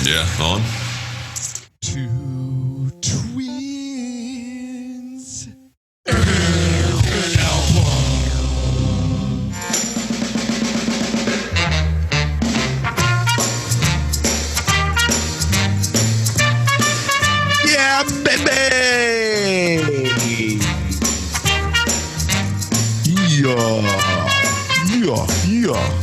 Yeah, on. Two twins. Yeah, baby. Yeah.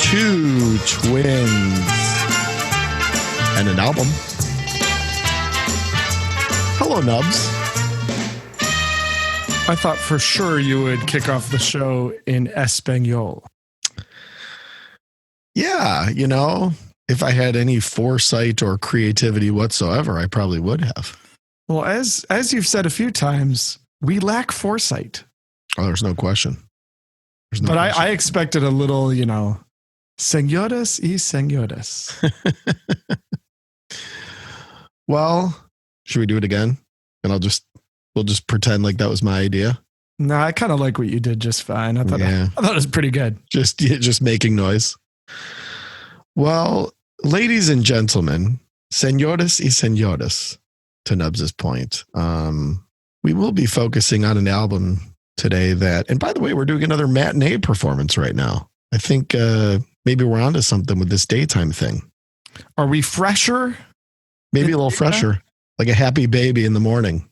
Two twins and an album. Hello, Nubs. I thought for sure you would kick off the show in Espanol. Yeah, if I had any foresight or creativity whatsoever, I probably would have. Well, as you've said a few times, we lack foresight. Oh, there's no question. But I expected a little, señoras y señores. Well, should we do it again? And we'll just pretend like that was my idea. No, I kind of like what you did just fine. I thought it was pretty good. Just making noise. Well, ladies and gentlemen, señores y señores, to Nubs' point, we will be focusing on an album today and by the way, we're doing another matinee performance right now. I think maybe we're onto something with this daytime thing. Are we fresher? Maybe a little fresher, like a happy baby in the morning.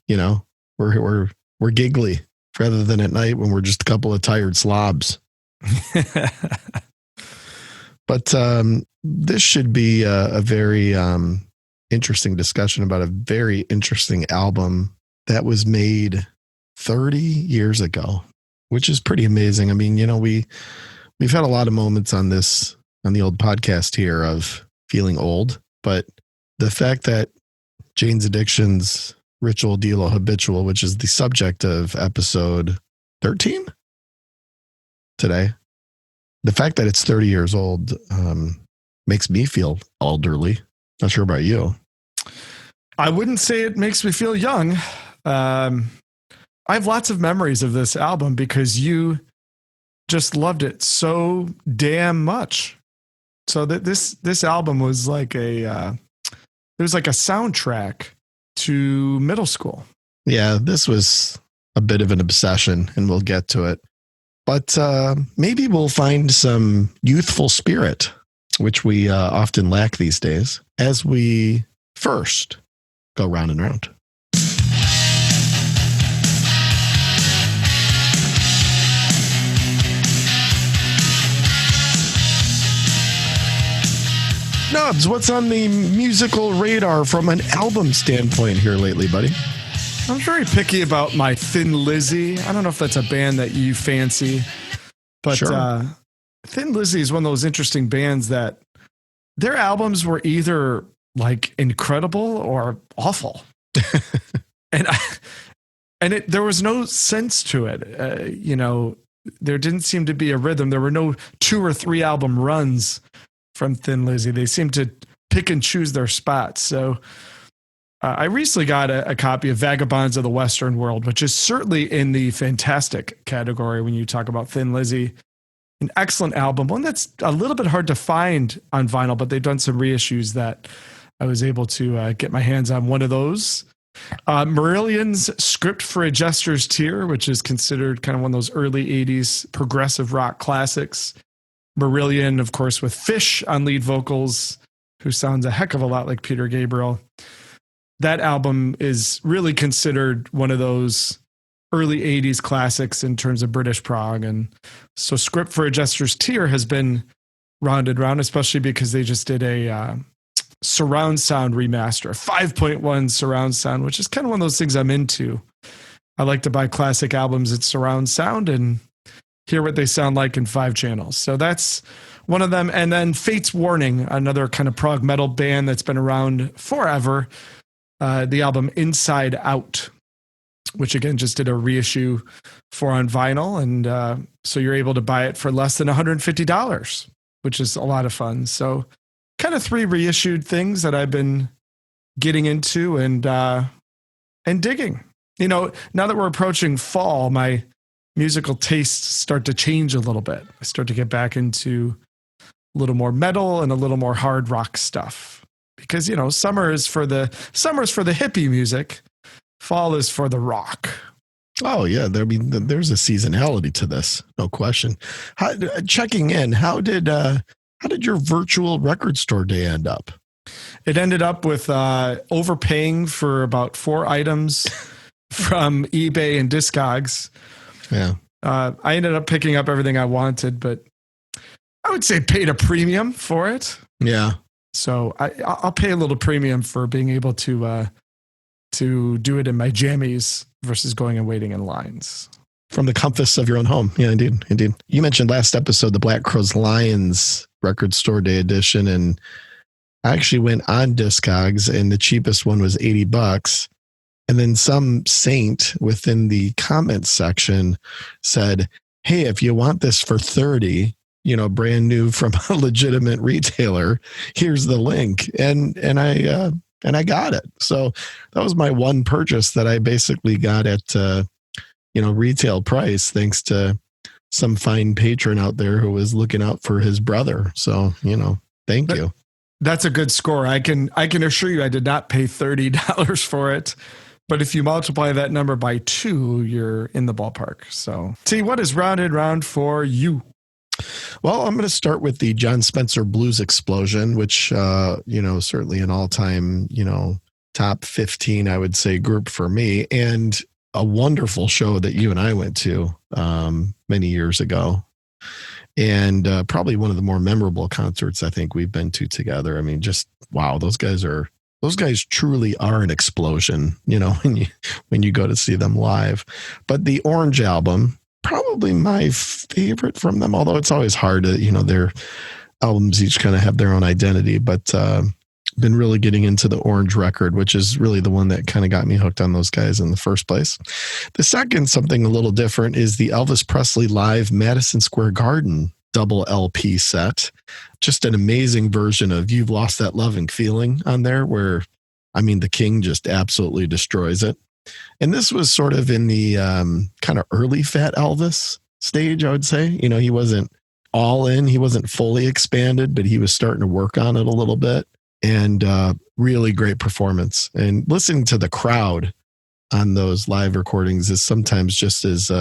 We're giggly rather than at night when we're just a couple of tired slobs. But this should be a very interesting discussion about a very interesting album that was made 30 years ago, which is pretty amazing. I mean, we've had a lot of moments on the old podcast here of feeling old, but the fact that Jane's Addiction's Ritual De Lo Habitual, which is the subject of episode 13 today, the fact that it's 30 years old makes me feel elderly. Not sure about you. I wouldn't say it makes me feel young. I have lots of memories of this album because you just loved it so damn much. So that this album was like it was like a soundtrack to middle school. Yeah, this was a bit of an obsession, and we'll get to it. But maybe we'll find some youthful spirit, which we often lack these days, as we first go round and round. Nubs, what's on the musical radar from an album standpoint here lately, buddy? I'm very picky about my Thin Lizzy. I don't know if that's a band that you fancy, but sure. Thin Lizzy is one of those interesting bands that their albums were either like incredible or awful. and there was no sense to it. There didn't seem to be a rhythm. There were no 2 or 3 album runs from Thin Lizzy. They seemed to pick and choose their spots. So I recently got a copy of Vagabonds of the Western World, which is certainly in the fantastic category when you talk about Thin Lizzy. An excellent album, one that's a little bit hard to find on vinyl, but they've done some reissues that I was able to get my hands on one of those. Marillion's Script for a Jester's Tear, which is considered kind of one of those early 80s progressive rock classics. Marillion, of course, with Fish on lead vocals, who sounds a heck of a lot like Peter Gabriel. That album is really considered one of those early 80s classics in terms of British prog. And so Script for a Jester's Tear has been rounded round, especially because they just did a surround sound remaster, a 5.1 surround sound, which is kind of one of those things I'm into. I like to buy classic albums at surround sound and hear what they sound like in 5 channels. So that's one of them. And then Fate's Warning, another kind of prog metal band that's been around forever. The album Inside Out, which again just did a reissue for on vinyl. And so you're able to buy it for less than $150, which is a lot of fun. So kind of 3 reissued things that I've been getting into and digging. Now that we're approaching fall, my musical tastes start to change a little bit. I start to get back into a little more metal and a little more hard rock stuff. Because, summer is for the hippie music. Fall is for the rock. Oh yeah, there's a seasonality to this, no question. Checking in, how did your virtual record store day end up? It ended up with overpaying for about 4 items from eBay and Discogs. Yeah, I ended up picking up everything I wanted, but I would say paid a premium for it. Yeah. So I'll pay a little premium for being able to do it in my jammies versus going and waiting in lines. From the comforts of your own home. Yeah, indeed. You mentioned last episode the Black Crowes Lions Record Store Day edition, and I actually went on Discogs, and the cheapest one was $80. And then some saint within the comments section said, "Hey, if you want this for $30, brand new from a legitimate retailer, here's the link." And I got it. So that was my one purchase that I basically got at, retail price, thanks to some fine patron out there who was looking out for his brother. So, thank you. That's a good score. I can assure you I did not pay $30 for it. But if you multiply that number by 2, you're in the ballpark. So, T, what is rounded round for you? Well, I'm going to start with the John Spencer Blues Explosion, which, certainly an all-time, top 15, I would say, group for me, and a wonderful show that you and I went to many years ago, and probably one of the more memorable concerts I think we've been to together. I mean, just wow, those guys truly are an explosion, when you go to see them live. But the Orange album, probably my favorite from them, although it's always hard to, their albums each kind of have their own identity, but been really getting into the Orange record, which is really the one that kind of got me hooked on those guys in the first place. The second, something a little different, is the Elvis Presley Live Madison Square Garden double LP set. Just an amazing version of You've Lost That Loving Feeling on there, where, the King just absolutely destroys it. And this was sort of in the kind of early Fat Elvis stage, I would say. He wasn't all in, he wasn't fully expanded, but he was starting to work on it a little bit. And really great performance. And listening to the crowd on those live recordings is sometimes just as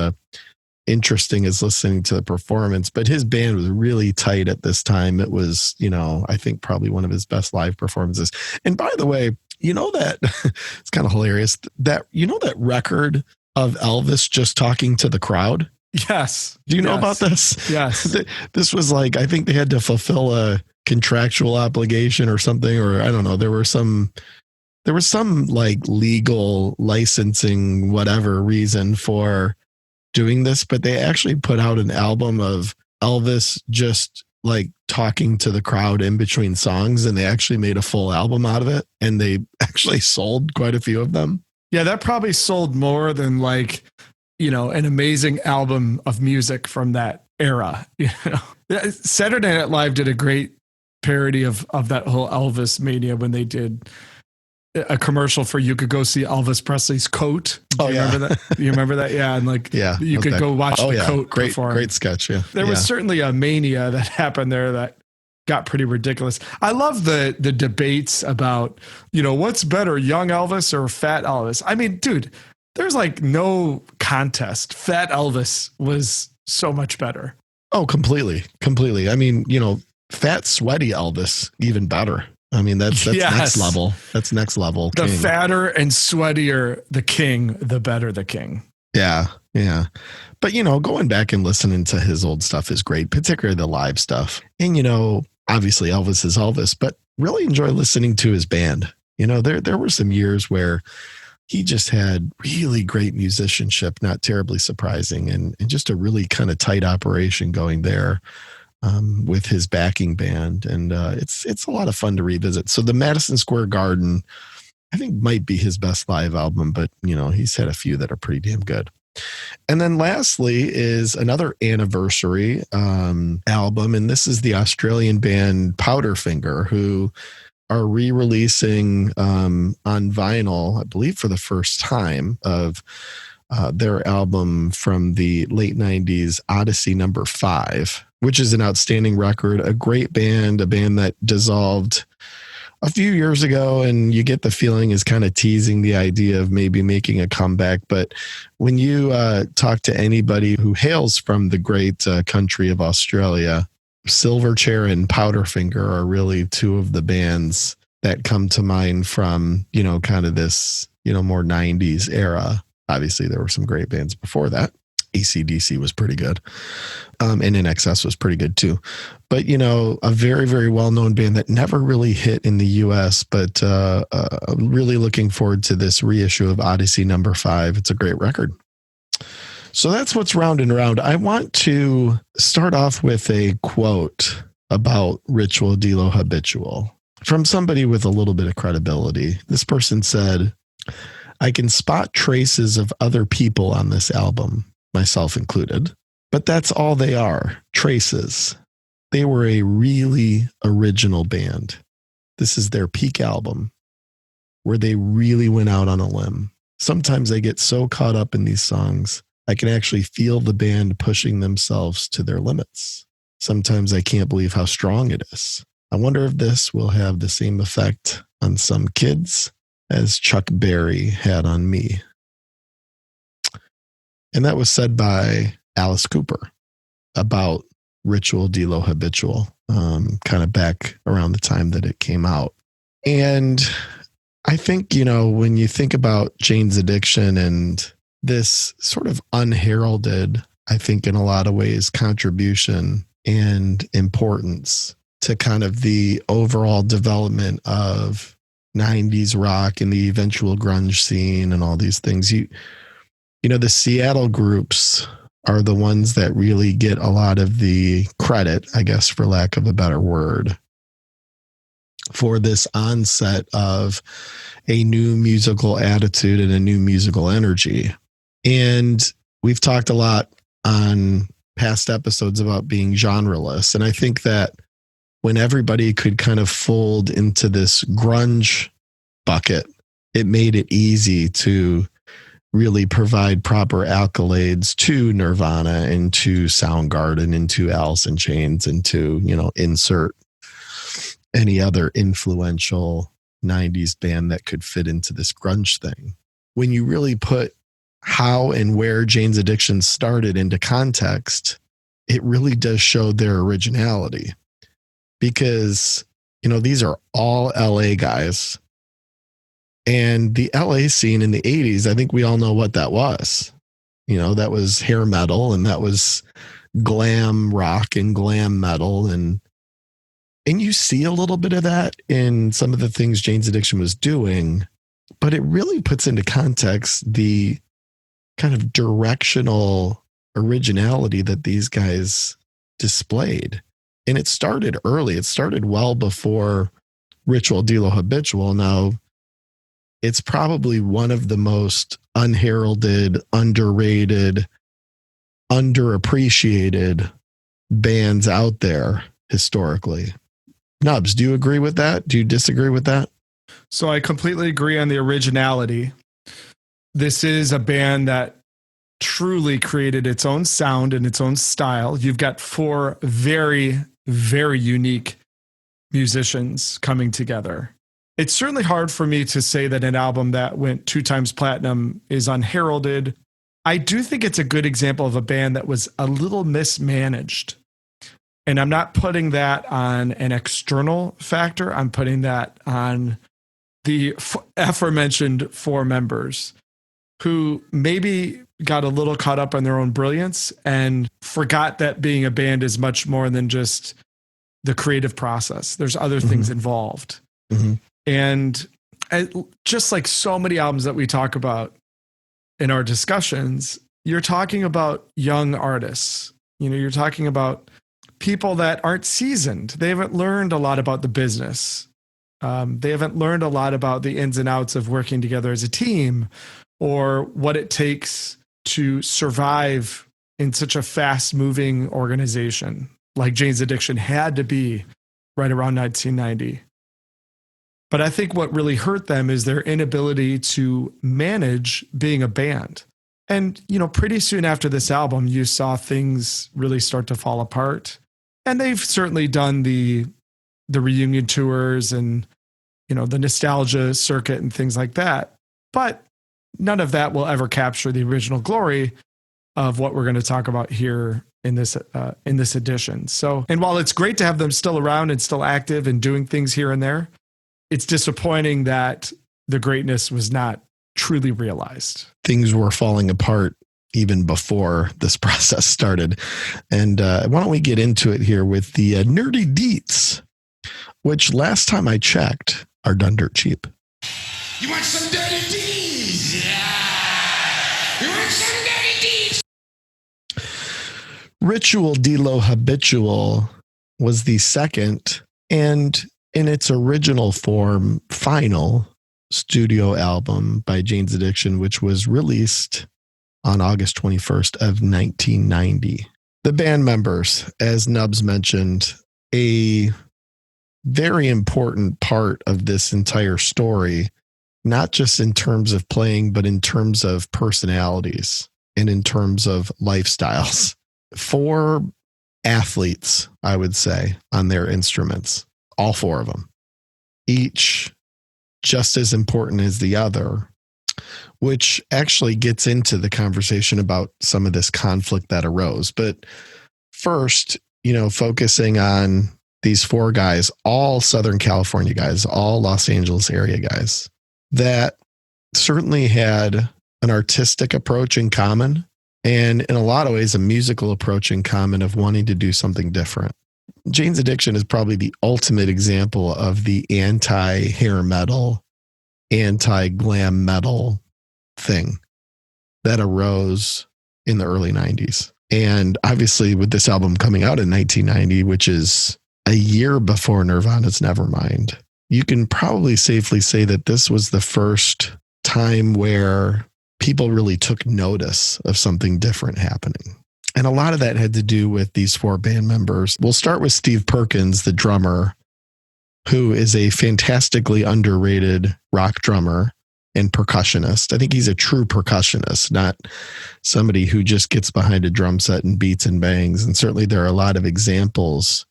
interesting as listening to the performance. But his band was really tight at this time. It was, I think probably one of his best live performances. And by the way, that it's kind of hilarious that, that record of Elvis just talking to the crowd. Yes. Do you know about this? Yes. This was like, I think they had to fulfill a contractual obligation or something, or I don't know. There was some like legal licensing, whatever reason for doing this, but they actually put out an album of Elvis just like talking to the crowd in between songs, and they actually made a full album out of it, and they actually sold quite a few of them. Yeah, that probably sold more than like, an amazing album of music from that era. Saturday Night Live did a great parody of that whole Elvis mania when they did a commercial for you could go see Elvis Presley's Coat. Remember that? You remember that? Yeah. And you could go watch the Coat perform. Great sketch. Yeah. There was certainly a mania that happened there that got pretty ridiculous. I love the debates about, what's better, young Elvis or fat Elvis? I mean, dude, there's like no contest. Fat Elvis was so much better. Oh, completely. I mean, fat, sweaty Elvis, even better. I mean, that's next level. That's next level. The King. fatter and sweatier the King, the better the King. Yeah. But, going back and listening to his old stuff is great, particularly the live stuff. And, obviously Elvis is Elvis, but really enjoy listening to his band. There were some years where he just had really great musicianship, not terribly surprising, and just a really kind of tight operation going there. With his backing band, and it's a lot of fun to revisit. So the Madison Square Garden, I think, might be his best live album, but he's had a few that are pretty damn good. And then lastly is another anniversary album, and this is the Australian band Powderfinger, who are re-releasing on vinyl, I believe for the first time, of their album from the late 90s, Odyssey Number 5, which is an outstanding record, a great band, a band that dissolved a few years ago, and you get the feeling is kind of teasing the idea of maybe making a comeback. But when you talk to anybody who hails from the great country of Australia, Silverchair and Powderfinger are really two of the bands that come to mind from, kind of this, more 90s era. Obviously, there were some great bands before that. AC/DC was pretty good. And NXS was pretty good too. But, a very, very well-known band that never really hit in the US, but really looking forward to this reissue of Odyssey Number 5. It's a great record. So that's what's round and round. I want to start off with a quote about Ritual De Lo Habitual from somebody with a little bit of credibility. This person said, "I can spot traces of other people on this album, myself included, but that's all they are, traces. They were a really original band. This is their peak album where they really went out on a limb. Sometimes I get so caught up in these songs, I can actually feel the band pushing themselves to their limits. Sometimes I can't believe how strong it is. I wonder if this will have the same effect on some kids as Chuck Berry had on me." And that was said by Alice Cooper about Ritual De Lo Habitual, kind of back around the time that it came out. And I think, when you think about Jane's Addiction and this sort of unheralded, I think in a lot of ways, contribution and importance to kind of the overall development of 90s rock and the eventual grunge scene and all these things, the Seattle groups are the ones that really get a lot of the credit, I guess, for lack of a better word, for this onset of a new musical attitude and a new musical energy. And we've talked a lot on past episodes about being genreless. And I think that when everybody could kind of fold into this grunge bucket, it made it easy to really provide proper accolades to Nirvana and to Soundgarden and to Alice in Chains and to, insert any other influential 90s band that could fit into this grunge thing. When you really put how and where Jane's Addiction started into context, it really does show their originality because, these are all LA guys. And the LA scene in the 80s, I think we all know what that was. That was hair metal and that was glam rock and glam metal. And you see a little bit of that in some of the things Jane's Addiction was doing, but it really puts into context the kind of directional originality that these guys displayed. And it started early. It started well before Ritual De Lo Habitual. Now, it's probably one of the most unheralded, underrated, underappreciated bands out there historically. Nubs, do you agree with that? Do you disagree with that? So I completely agree on the originality. This is a band that truly created its own sound and its own style. You've got four very, very unique musicians coming together. It's certainly hard for me to say that an album that went 2 times platinum is unheralded. I do think it's a good example of a band that was a little mismanaged. And I'm not putting that on an external factor. I'm putting that on the aforementioned 4 members who maybe got a little caught up on their own brilliance and forgot that being a band is much more than just the creative process. There's other things involved. Mm-hmm. And just like so many albums that we talk about in our discussions, you're talking about young artists. You're talking about people that aren't seasoned. They haven't learned a lot about the business. They haven't learned a lot about the ins and outs of working together as a team or what it takes to survive in such a fast moving organization like Jane's Addiction had to be right around 1990. But I think what really hurt them is their inability to manage being a band. And, pretty soon after this album, you saw things really start to fall apart. And they've certainly done the reunion tours and, the nostalgia circuit and things like that. But none of that will ever capture the original glory of what we're going to talk about here in this edition. So, and while it's great to have them still around and still active and doing things here and there, it's disappointing that the greatness was not truly realized. Things were falling apart even before this process started. And why don't we get into it here with the nerdy deets, which last time I checked are done dirt cheap. You want some dirty deeds? Yeah. You want some dirty deeds? Ritual De Lo Habitual was the second and in its original form, final studio album by Jane's Addiction, which was released on August 21st of 1990. The band members, as Nubs mentioned, a very important part of this entire story, not just in terms of playing, but in terms of personalities and in terms of lifestyles. 4 athletes, I would say, on their instruments, all 4 of them, each just as important as the other, which actually gets into the conversation about some of this conflict that arose. But first, focusing on these 4 guys, all Southern California guys, all Los Angeles area guys, that certainly had an artistic approach in common and in a lot of ways a musical approach in common of wanting to do something different. Jane's Addiction is probably the ultimate example of the anti-hair metal, anti-glam metal thing that arose in the early 90s. And obviously with this album coming out in 1990, which is a year before Nirvana's Nevermind, you can probably safely say that this was the first time where people really took notice of something different happening. And a lot of that had to do with these 4 band members. We'll start with Steve Perkins, the drummer, who is a fantastically underrated rock drummer and percussionist. I think he's a true percussionist, not somebody who just gets behind a drum set and beats and bangs. And certainly there are a lot of examples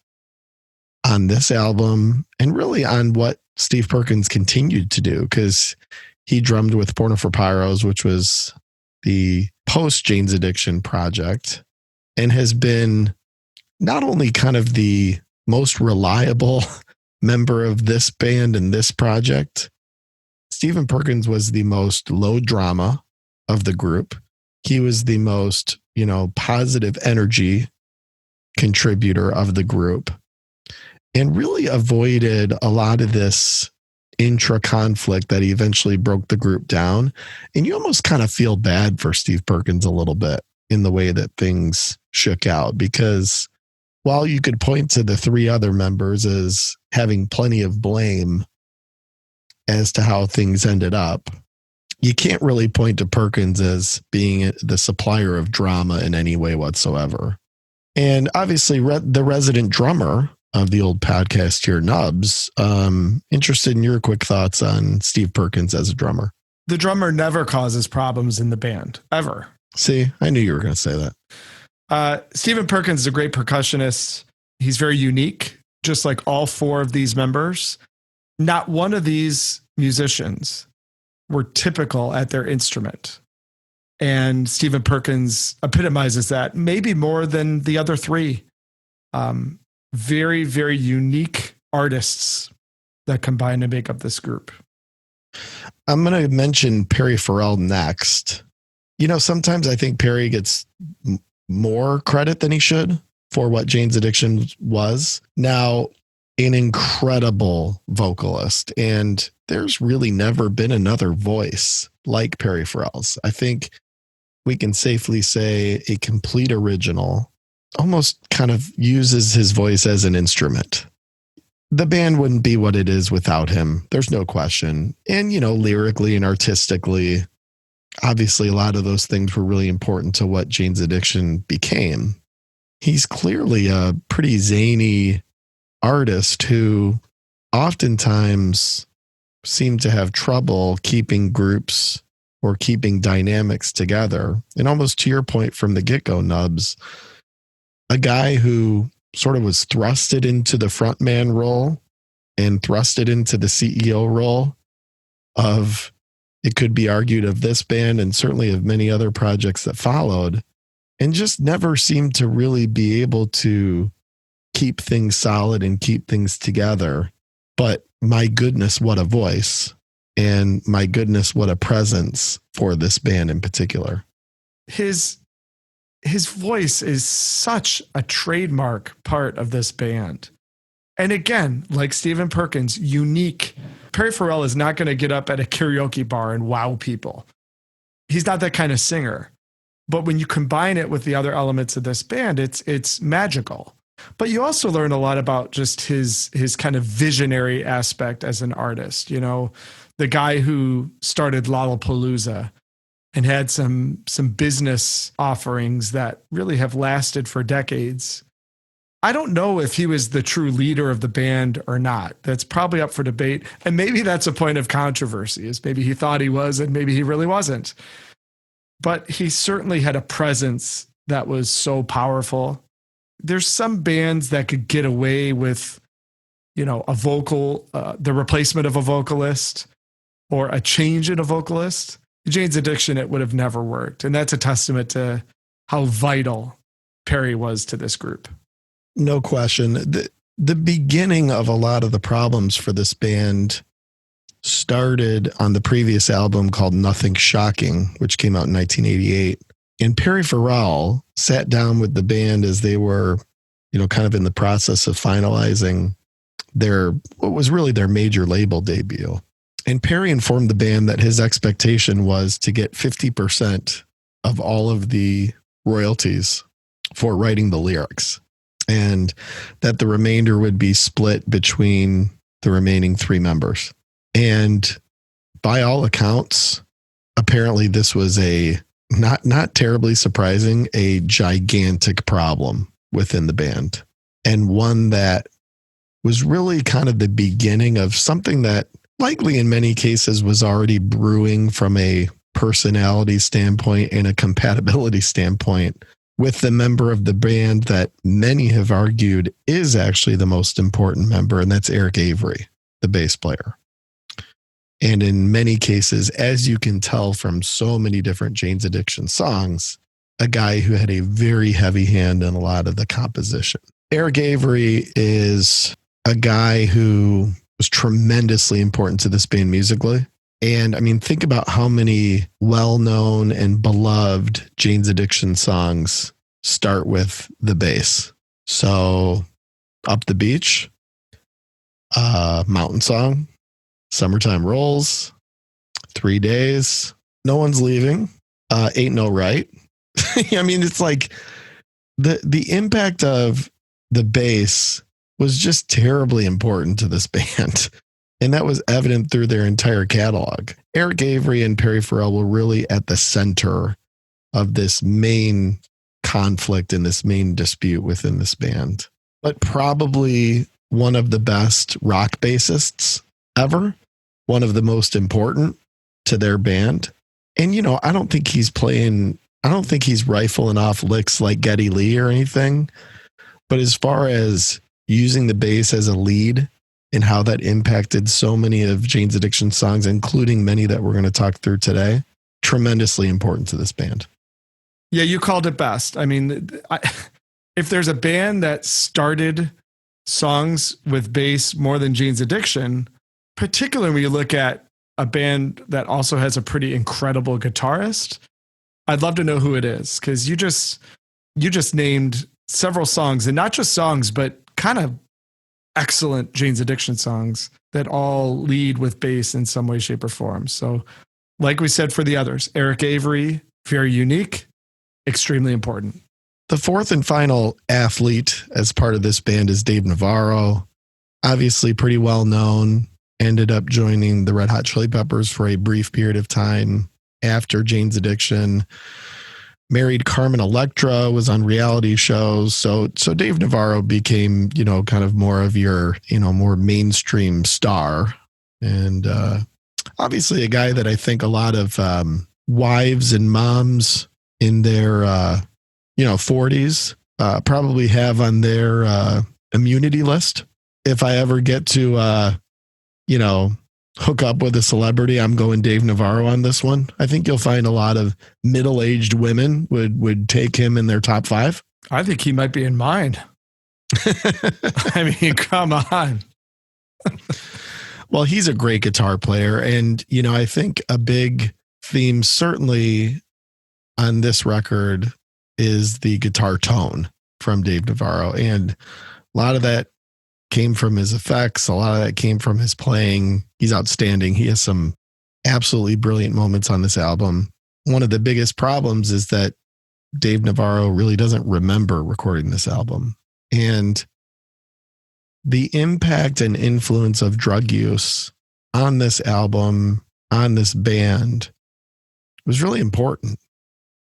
on this album and really on what Steve Perkins continued to do, because he drummed with Porno for Pyros, which was the post Jane's Addiction project, and has been not only kind of the most reliable member of this band and this project. Stephen Perkins was the most low drama of the group. He was the most, positive energy contributor of the group, and really avoided a lot of this intra-conflict that he eventually broke the group down. And you almost kind of feel bad for Steve Perkins a little bit in the way that things shook out, because while you could point to the 3 other members as having plenty of blame as to how things ended up, you can't really point to Perkins as being the supplier of drama in any way whatsoever. And obviously the resident drummer of the old podcast here, Nubs, interested in your quick thoughts on Steve Perkins as a drummer. The drummer never causes problems in the band, ever. See, I knew you were going to say that. Stephen Perkins is a great percussionist. He's very unique, just like all 4 of these members. Not one of these musicians were typical at their instrument. And Stephen Perkins epitomizes that maybe more than the other 3. Very, very unique artists that combine to make up this group. I'm going to mention Perry Ferrell next. Sometimes I think Perry gets more credit than he should for what Jane's Addiction was. Now, an incredible vocalist, and there's really never been another voice like Perry Farrell's. I think we can safely say a complete original, almost kind of uses his voice as an instrument. The band wouldn't be what it is without him. There's no question. And, lyrically and artistically, obviously a lot of those things were really important to what Jane's Addiction became. He's clearly a pretty zany artist who oftentimes seemed to have trouble keeping groups or keeping dynamics together. And almost to your point from the get-go, Nubs, a guy who sort of was thrusted into the frontman role and thrusted into the CEO role of, it could be argued, of this band and certainly of many other projects that followed, and just never seemed to really be able to keep things solid and keep things together. But my goodness, what a voice. And my goodness, what a presence for this band in particular. His voice is such a trademark part of this band. And again, like Stephen Perkins, unique. Perry Farrell is not going to get up at a karaoke bar and wow people. He's not that kind of singer. But when you combine it with the other elements of this band, it's magical. But you also learn a lot about just his kind of visionary aspect as an artist. You know, the guy who started Lollapalooza and had some business offerings that really have lasted for decades. I don't know if he was the true leader of the band or not. That's probably up for debate. And maybe that's a point of controversy, is maybe he thought he was and maybe he really wasn't. But he certainly had a presence that was so powerful. There's some bands that could get away with, you know, a vocal, the replacement of a vocalist or a change in a vocalist. Jane's Addiction, it would have never worked. And that's a testament to how vital Perry was to this group. No question. The beginning of a lot of the problems for this band started on the previous album called Nothing Shocking, which came out in 1988. And Perry Farrell sat down with the band as they were, you know, kind of in the process of finalizing what was really their major label debut. And Perry informed the band that his expectation was to get 50% of all of the royalties for writing the lyrics, and that the remainder would be split between the remaining three members. And by all accounts, apparently this was a not terribly surprising, a gigantic problem within the band, and one that was really kind of the beginning of something that likely in many cases was already brewing from a personality standpoint and a compatibility standpoint with the member of the band that many have argued is actually the most important member, and that's Eric Avery, the bass player. And in many cases, as you can tell from so many different Jane's Addiction songs, a guy who had a very heavy hand in a lot of the composition. Eric Avery is a guy who was tremendously important to this band musically. And I mean, think about how many well-known and beloved Jane's Addiction songs start with the bass. So Up the Beach, Mountain Song, Summertime Rolls, 3 Days, No One's Leaving, Ain't No Right. I mean, it's like the impact of the bass was just terribly important to this band. And that was evident through their entire catalog. Eric Avery and Perry Farrell were really at the center of this main conflict and this main dispute within this band. But probably one of the best rock bassists ever, one of the most important to their band. And, you know, I don't think he's rifling off licks like Geddy Lee or anything. But as far as using the bass as a lead and how that impacted so many of Jane's Addiction songs, including many that we're going to talk through today, tremendously important to this band. Yeah, you called it best. I mean, if there's a band that started songs with bass more than Jane's Addiction, particularly when you look at a band that also has a pretty incredible guitarist, I'd love to know who it is, because you just named several songs, and not just songs, but kind of excellent Jane's Addiction songs that all lead with bass in some way, shape, or form. So like we said for the others, Eric Avery, very unique, extremely important. The fourth and final athlete as part of this band is Dave Navarro. Obviously pretty well known, ended up joining the Red Hot Chili Peppers for a brief period of time after Jane's Addiction. Married Carmen Electra, was on reality shows. So Dave Navarro became, you know, kind of more of your, you know, more mainstream star. And obviously a guy that I think a lot of wives and moms in their, 40s probably have on their immunity list. If I ever get to, hook up with a celebrity, I'm going Dave Navarro on this one. I think you'll find a lot of middle-aged women would take him in their top 5. I think he might be in mine. I mean, come on. Well, he's a great guitar player. And, I think a big theme certainly on this record is the guitar tone from Dave Navarro. And a lot of that came from his effects. A lot of that came from his playing. He's outstanding. He has some absolutely brilliant moments on this album. One of the biggest problems is that Dave Navarro really doesn't remember recording this album. And the impact and influence of drug use on this album, on this band, was really important.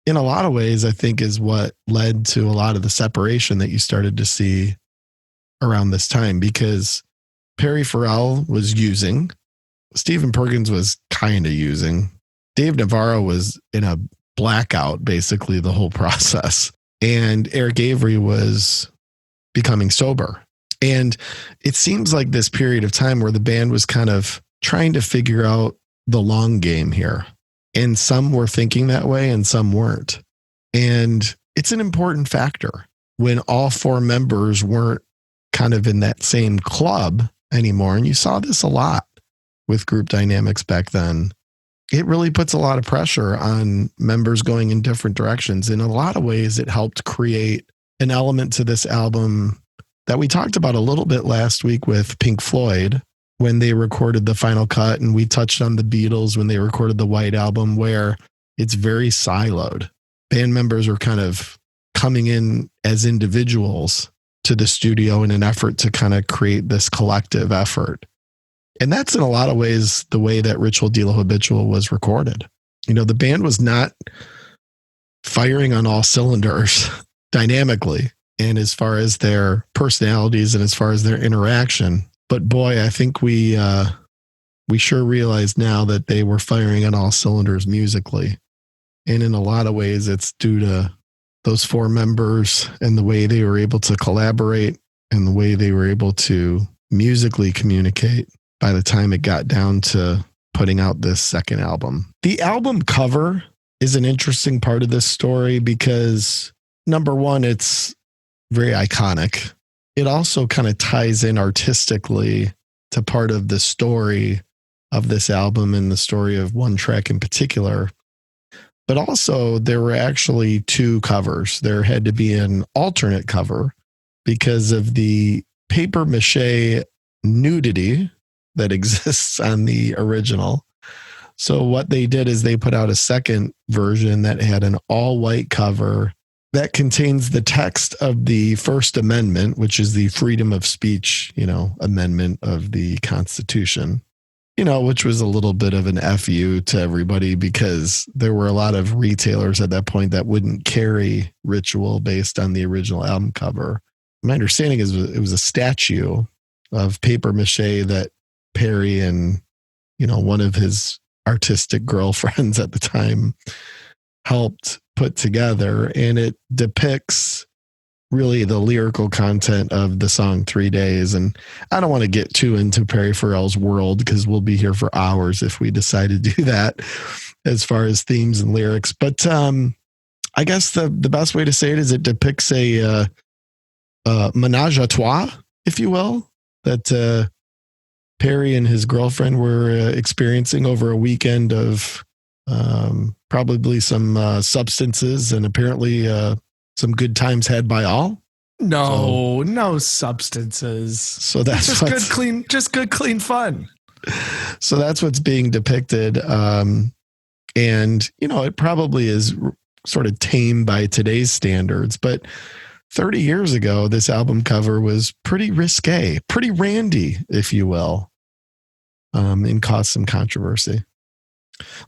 In a lot of ways, I think is what led to a lot of the separation that you started to see around this time, because Perry Farrell was using, Stephen Perkins was kind of using, Dave Navarro was in a blackout basically the whole process, and Eric Avery was becoming sober. And it seems like this period of time where the band was kind of trying to figure out the long game here. And some were thinking that way and some weren't. And it's an important factor when all 4 members weren't kind of in that same club anymore. And you saw this a lot with group dynamics back then. It really puts a lot of pressure on members going in different directions. In a lot of ways, it helped create an element to this album that we talked about a little bit last week with Pink Floyd when they recorded the final cut. And we touched on the Beatles when they recorded the White Album, where it's very siloed. Band members are kind of coming in as individuals to the studio in an effort to kind of create this collective effort. And that's in a lot of ways the way that Ritual De Lo Habitual was recorded. The band was not firing on all cylinders dynamically and as far as their personalities and as far as their interaction. But boy, I think we sure realize now that they were firing on all cylinders musically. And in a lot of ways, it's due to those 4 members and the way they were able to collaborate and the way they were able to musically communicate by the time it got down to putting out this second album. The album cover is an interesting part of this story because, number one, it's very iconic. It also kind of ties in artistically to part of the story of this album and the story of one track in particular. But also there were actually 2 covers. There had to be an alternate cover because of the paper mache nudity that exists on the original. So what they did is they put out a second version that had an all white cover that contains the text of the First Amendment, which is the freedom of speech, amendment of the Constitution, which was a little bit of an FU to everybody because there were a lot of retailers at that point that wouldn't carry Ritual based on the original album cover. My understanding is it was a statue of paper mache that Perry and, one of his artistic girlfriends at the time helped put together, and it depicts really the lyrical content of the song 3 Days. And I don't want to get too into Perry Farrell's world because we'll be here for hours if we decide to do that as far as themes and lyrics. But I guess the best way to say it is it depicts a menage a trois, if you will, that Perry and his girlfriend were experiencing over a weekend of probably some substances and apparently some good times had by all. No substances. So that's just good, clean fun. So that's what's being depicted. And, it probably is sort of tame by today's standards, but 30 years ago, this album cover was pretty risque, pretty randy, if you will, and caused some controversy.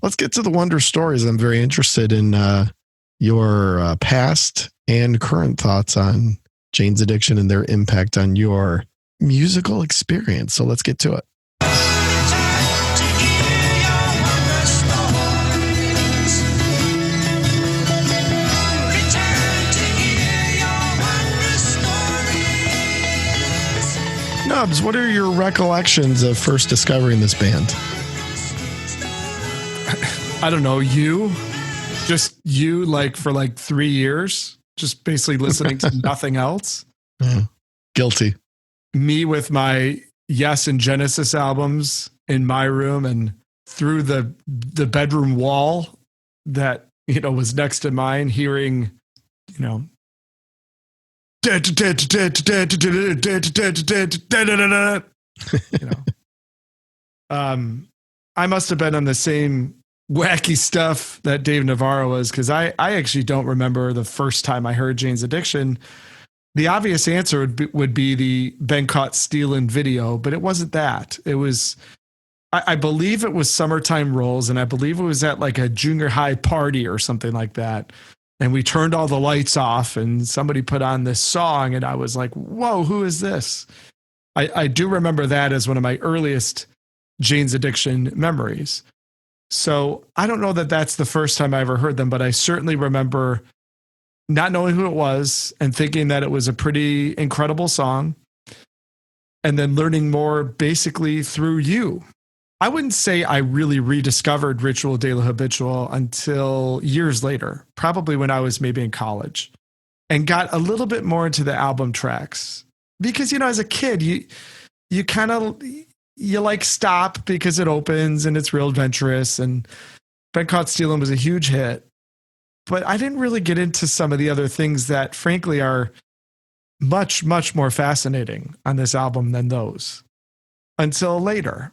Let's get to the wonder stories. I'm very interested in your past and current thoughts on Jane's Addiction and their impact on your musical experience. So let's get to it. Stubbs, what are your recollections of first discovering this band? I don't know, just you for 3 years, just basically listening to nothing else. Yeah. Guilty. Me with my Yes and Genesis albums in my room and through the bedroom wall that, was next to mine, hearing, I must have been on the same wacky stuff that Dave Navarro was, because I actually don't remember the first time I heard Jane's Addiction. The obvious answer would be the Been Caught Stealing video, but it wasn't that. It was, I believe it was Summertime Rolls, and I believe it was at a junior high party or something like that. And we turned all the lights off and somebody put on this song, and I was like, whoa, who is this? I do remember that as one of my earliest Jane's Addiction memories. So I don't know that that's the first time I ever heard them, but I certainly remember not knowing who it was and thinking that it was a pretty incredible song, and then learning more basically through you. I wouldn't say I really rediscovered Ritual De Lo Habitual until years later, probably when I was maybe in college, and got a little bit more into the album tracks. Because, as a kid, you kind of, Stop because it opens and it's real adventurous, and Been Caught Stealing was a huge hit. But I didn't really get into some of the other things that, frankly, are much, much more fascinating on this album than those until later,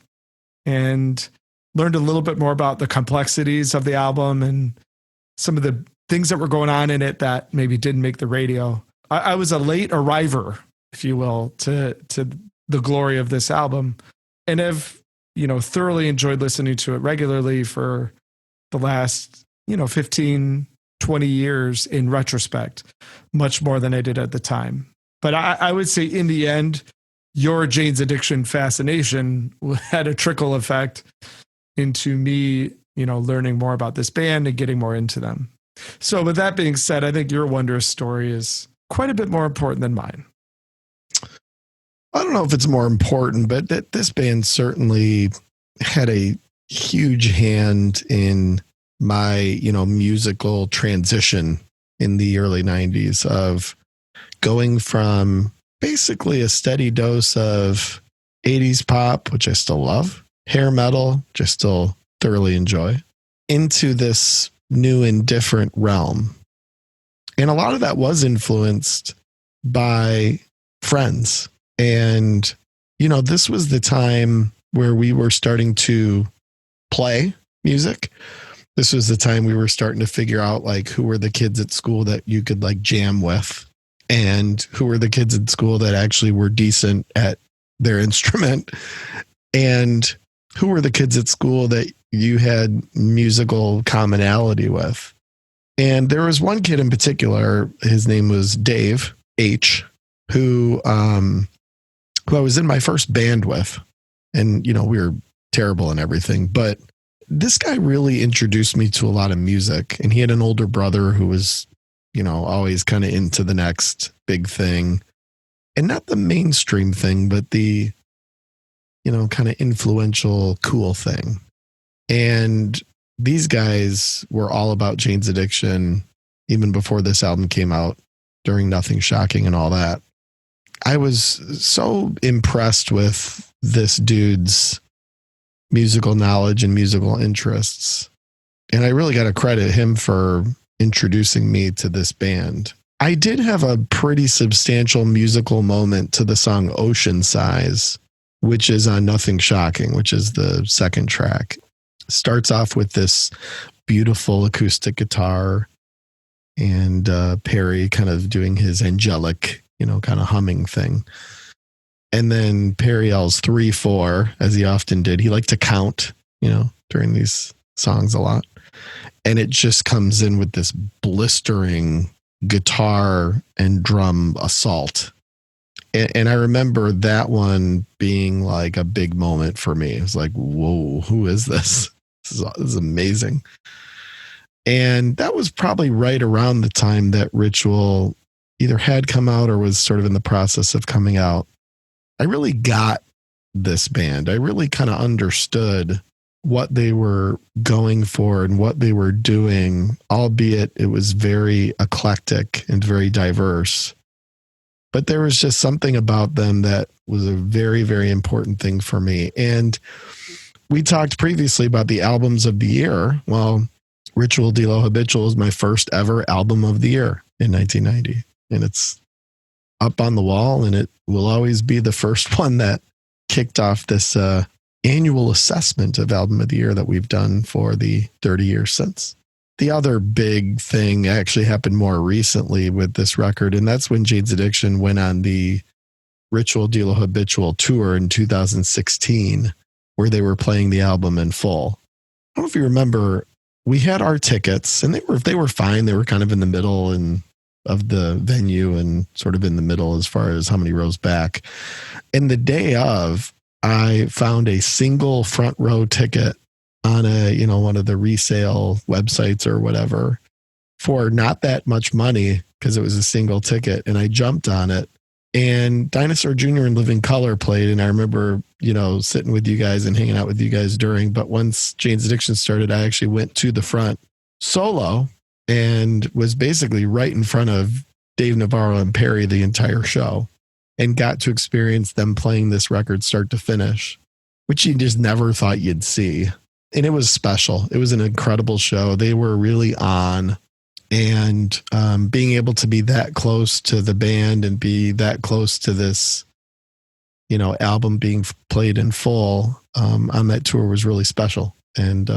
and learned a little bit more about the complexities of the album and some of the things that were going on in it that maybe didn't make the radio. I was a late arriver, if you will, to the glory of this album, and have, thoroughly enjoyed listening to it regularly for the last, 15, 20 years in retrospect, much more than I did at the time. But I would say in the end, your Jane's Addiction fascination had a trickle effect into me, learning more about this band and getting more into them. So with that being said, I think your wondrous story is quite a bit more important than mine. I don't know if it's more important, but this band certainly had a huge hand in my, musical transition in the early 90s of going from basically a steady dose of 80s pop, which I still love, hair metal, which I still thoroughly enjoy, into this new and different realm. And a lot of that was influenced by friends. And, this was the time where we were starting to play music. This was the time we were starting to figure out who were the kids at school that you could jam with, and who were the kids at school that actually were decent at their instrument, and who were the kids at school that you had musical commonality with. And there was one kid in particular, his name was Dave H, who I was in my first band with, and, we were terrible and everything, but this guy really introduced me to a lot of music. And he had an older brother who was, always kind of into the next big thing, and not the mainstream thing, but the, kind of influential, cool thing. And these guys were all about Jane's Addiction even before this album came out, during Nothing Shocking and all that. I was so impressed with this dude's musical knowledge and musical interests. And I really got to credit him for introducing me to this band. I did have a pretty substantial musical moment to the song Ocean Size, which is on Nothing Shocking, which is the second track. Starts off with this beautiful acoustic guitar and Perry kind of doing his angelic, kind of humming thing. And then Perry yells 3-4, as he often did. He liked to count, during these songs a lot. And it just comes in with this blistering guitar and drum assault. And I remember that one being a big moment for me. It was like, whoa, who is this? This is amazing. And that was probably right around the time that Ritual either had come out or was sort of in the process of coming out. I really got this band. I really kind of understood what they were going for and what they were doing, albeit it was very eclectic and very diverse. But there was just something about them that was a very, very important thing for me. And we talked previously about the albums of the year. Well, Ritual De Lo Habitual is my first ever album of the year in 1990. And it's up on the wall, and it will always be the first one that kicked off this annual assessment of album of the year that we've done for the 30 years since. The other big thing actually happened more recently with this record, and that's when Jane's Addiction went on the Ritual De Lo Habitual tour in 2016, where they were playing the album in full. I don't know if you remember, we had our tickets, and they were fine. They were kind of in the middle of the venue and sort of in the middle as far as how many rows back. And the day of, I found a single front row ticket on one of the resale websites or whatever for not that much money because it was a single ticket. And I jumped on it, and Dinosaur Jr. and Living Color played. And I remember, sitting with you guys and hanging out with you guys during, but once Jane's Addiction started, I actually went to the front solo and was basically right in front of Dave Navarro and Perry the entire show, and got to experience them playing this record start to finish, which you just never thought you'd see. And it was special. It was an incredible show. They were really on, and being able to be that close to the band and be that close to this, album being played in full on that tour was really special, and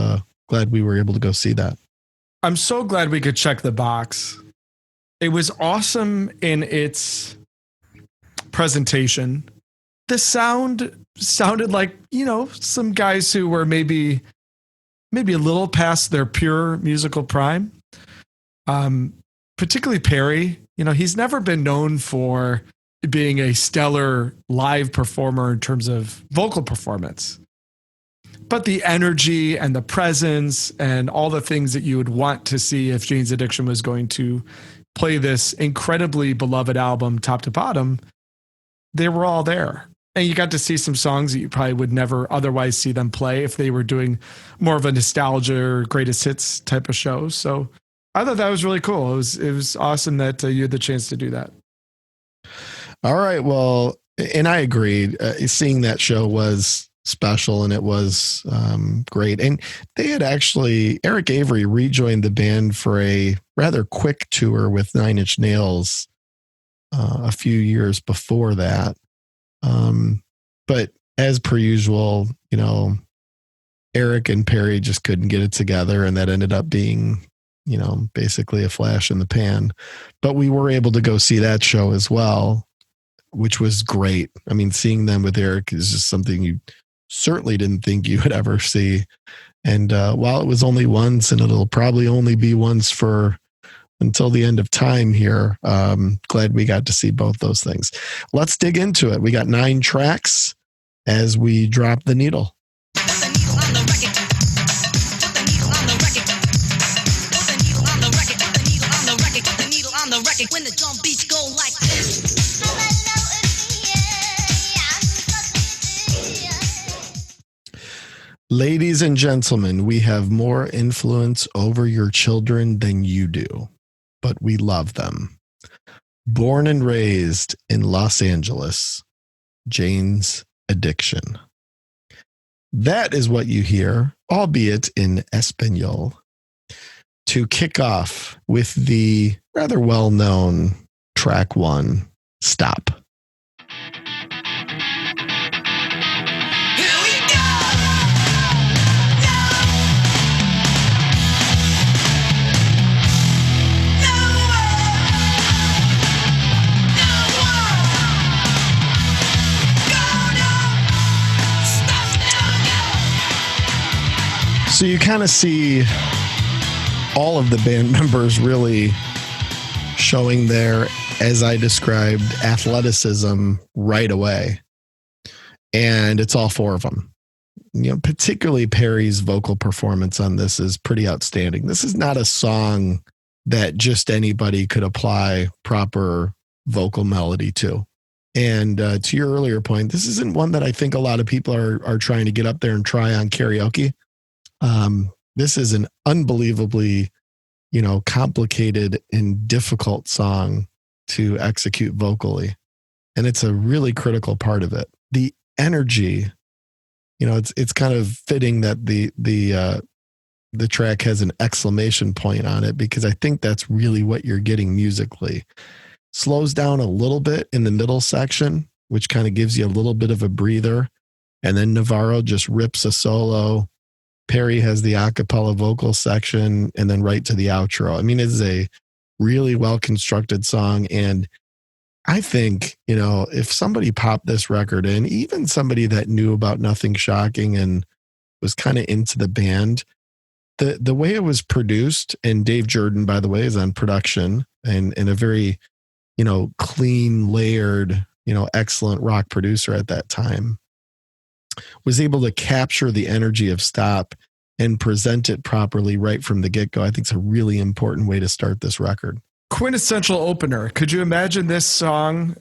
glad we were able to go see that. I'm so glad we could check the box. It was awesome in its presentation. The sound sounded like, some guys who were maybe a little past their pure musical prime. Particularly Perry, he's never been known for being a stellar live performer in terms of vocal performance. But the energy and the presence and all the things that you would want to see if Jane's Addiction was going to play this incredibly beloved album top to bottom, they were all there. And you got to see some songs that you probably would never otherwise see them play if they were doing more of a nostalgia or greatest hits type of show. So I thought that was really cool. It was awesome that you had the chance to do that. All right. Well, and I agreed. Seeing that show was special, and it was great. And they had actually, Eric Avery rejoined the band for a rather quick tour with Nine Inch Nails a few years before that. But as per usual, Eric and Perry just couldn't get it together, and that ended up being, basically a flash in the pan. But we were able to go see that show as well, which was great. I mean, seeing them with Eric is just something you certainly didn't think you would ever see. And while it was only once, and it'll probably only be once for until the end of time here, glad we got to see both those things. Let's dig into it. We got 9 tracks as we drop the needle. When the drum beats go like this. Ladies and gentlemen, we have more influence over your children than you do, but we love them. Born and raised in Los Angeles, Jane's Addiction. That is what you hear, albeit in Espanol, to kick off with the rather well-known track 1, Stop. So you kind of see all of the band members really showing their, as I described, athleticism right away. And it's all 4 of them. Particularly Perry's vocal performance on this is pretty outstanding. This is not a song that just anybody could apply proper vocal melody to. And to your earlier point, this isn't one that I think a lot of people are trying to get up there and try on karaoke. This is an unbelievably, complicated and difficult song to execute vocally. And it's a really critical part of it. The energy, it's kind of fitting that the track has an exclamation point on it, because I think that's really what you're getting musically. Slows down a little bit in the middle section, which kind of gives you a little bit of a breather. And then Navarro just rips a solo. Perry has the a cappella vocal section, and then right to the outro. I mean, it's a really well-constructed song. And I think, if somebody popped this record in, even somebody that knew about Nothing Shocking and was kind of into the band, the way it was produced, and Dave Jordan, by the way, is on production, and a very, clean, layered, excellent rock producer at that time, was able to capture the energy of Stop and present it properly right from the get-go. I think it's a really important way to start this record. Quintessential opener. Could you imagine this song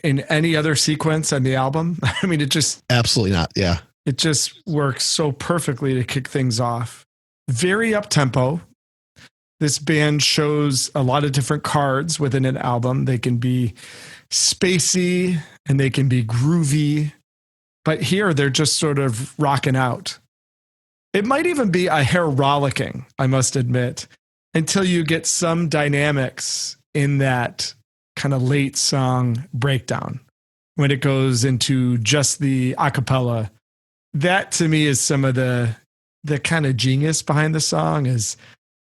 in any other sequence on the album? I mean, it just... Absolutely not, yeah. It just works so perfectly to kick things off. Very up-tempo. This band shows a lot of different cards within an album. They can be spacey and they can be groovy, but here they're just sort of rocking out. It might even be a hair rollicking, I must admit, until you get some dynamics in that kind of late song breakdown when it goes into just the a cappella. That to me is some of the kind of genius behind the song. Is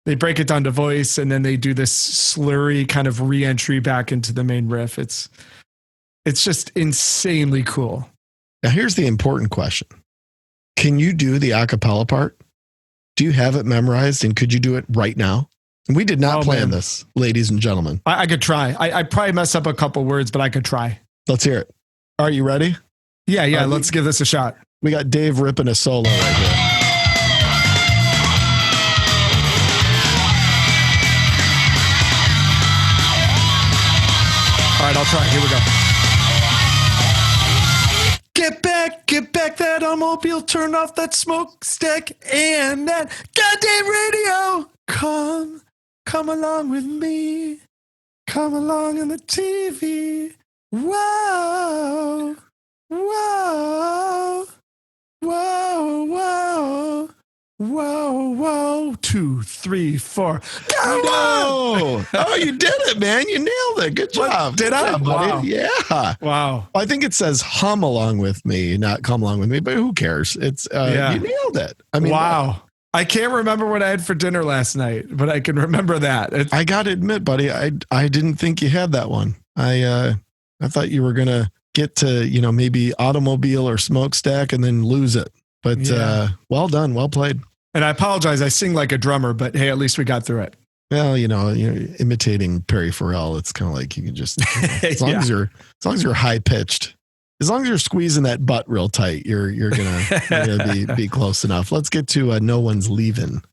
they break it down to voice and then they do this slurry kind of re-entry back into the main riff. It's just insanely cool. Now here's the important question. Can you do the a cappella part? Do you have it memorized, and could you do it right now? We did not plan this, ladies and gentlemen. I could try. I probably mess up a couple words, but I could try. Let's hear it. Are you ready? Yeah. Let's give this a shot. We got Dave ripping a solo right here. All right, I'll try. Here we go. Get back that automobile, turn off that smokestack and that goddamn radio. Come along with me. Come along on the TV. Whoa, whoa, whoa, whoa. Whoa, whoa, 2, 3, 4. Go! Oh, you did it, man. You nailed it. Good job. Did I? Wow. Yeah. Wow. I think it says hum along with me, not come along with me, but who cares? It's you nailed it. I mean, wow. I can't remember what I had for dinner last night, but I can remember that. I got to admit, buddy, I didn't think you had that one. I thought you were going to get to, maybe automobile or smokestack and then lose it. But well done. Well played. And I apologize. I sing like a drummer, but hey, at least we got through it. Well, you're imitating Perry Farrell. It's kind of like you can just, as long as you're high pitched, as long as you're squeezing that butt real tight, you're gonna be close enough. Let's get to No One's Leaving.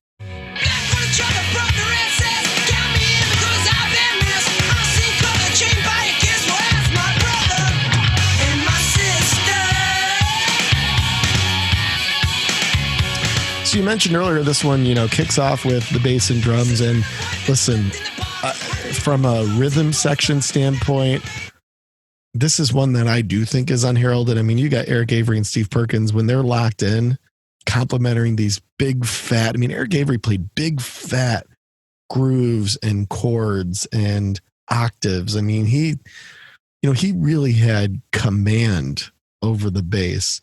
So you mentioned earlier, this one, kicks off with the bass and drums. And listen, from a rhythm section standpoint, this is one that I do think is unheralded. I mean, you got Eric Avery and Steve Perkins when they're locked in, complementing these big fat. I mean, Eric Avery played big fat grooves and chords and octaves. I mean, he really had command over the bass.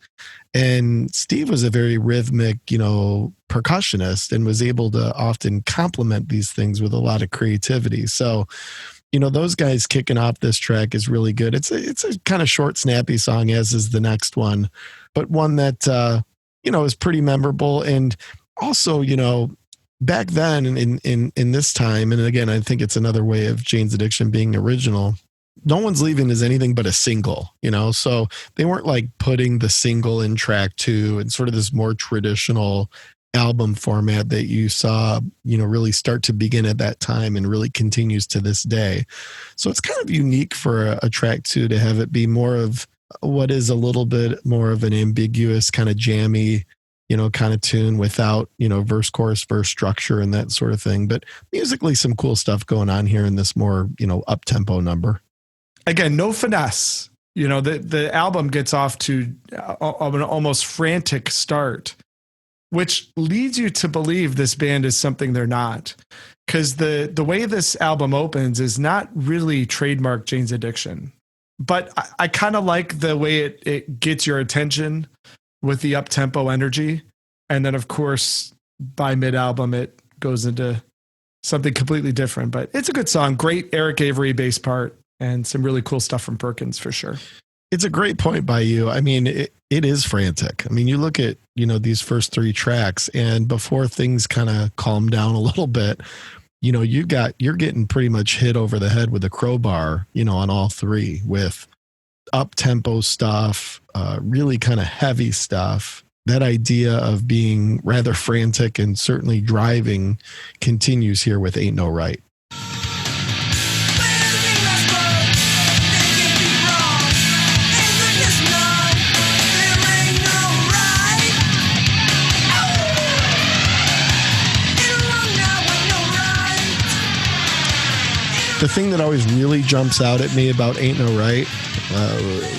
And Steve was a very rhythmic, percussionist, and was able to often complement these things with a lot of creativity. So, those guys kicking off this track is really good. It's a kind of short, snappy song, as is the next one, but one that, is pretty memorable. And also, back then in this time, and again, I think it's another way of Jane's Addiction being original, No One's Leaving is anything but a single, so they weren't like putting the single in track 2 and sort of this more traditional album format that you saw, really start to begin at that time and really continues to this day. So it's kind of unique for a track 2 to have it be more of what is a little bit more of an ambiguous kind of jammy, kind of tune without, verse, chorus, verse structure and that sort of thing. But musically, some cool stuff going on here in this more, up tempo number. Again, no finesse. The album gets off to an almost frantic start, which leads you to believe this band is something they're not. Because the way this album opens is not really trademark Jane's Addiction. But I kind of like the way it gets your attention with the up-tempo energy. And then, of course, by mid-album, it goes into something completely different. But it's a good song. Great Eric Avery bass part and some really cool stuff from Perkins for sure. It's a great point by you. I mean, it is frantic. I mean, you look at, these first 3 tracks, and before things kind of calm down a little bit, you're getting pretty much hit over the head with a crowbar, on all 3 with up-tempo stuff, really kind of heavy stuff. That idea of being rather frantic and certainly driving continues here with Ain't No Right. The thing that always really jumps out at me about Ain't No Right,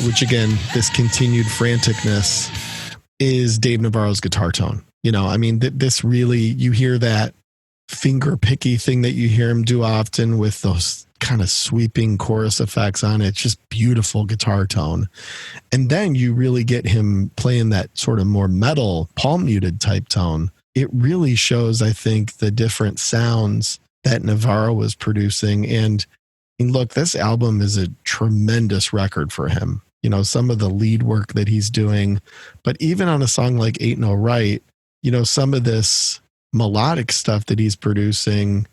which again, this continued franticness, is Dave Navarro's guitar tone. This really, you hear that finger picky thing that you hear him do often with those kind of sweeping chorus effects on it. It's just beautiful guitar tone. And then you really get him playing that sort of more metal, palm muted type tone. It really shows, I think, the different sounds that Navarro was producing. And look, this album is a tremendous record for him. Some of the lead work that he's doing, but even on a song like Ain't No Right, some of this melodic stuff that he's producing,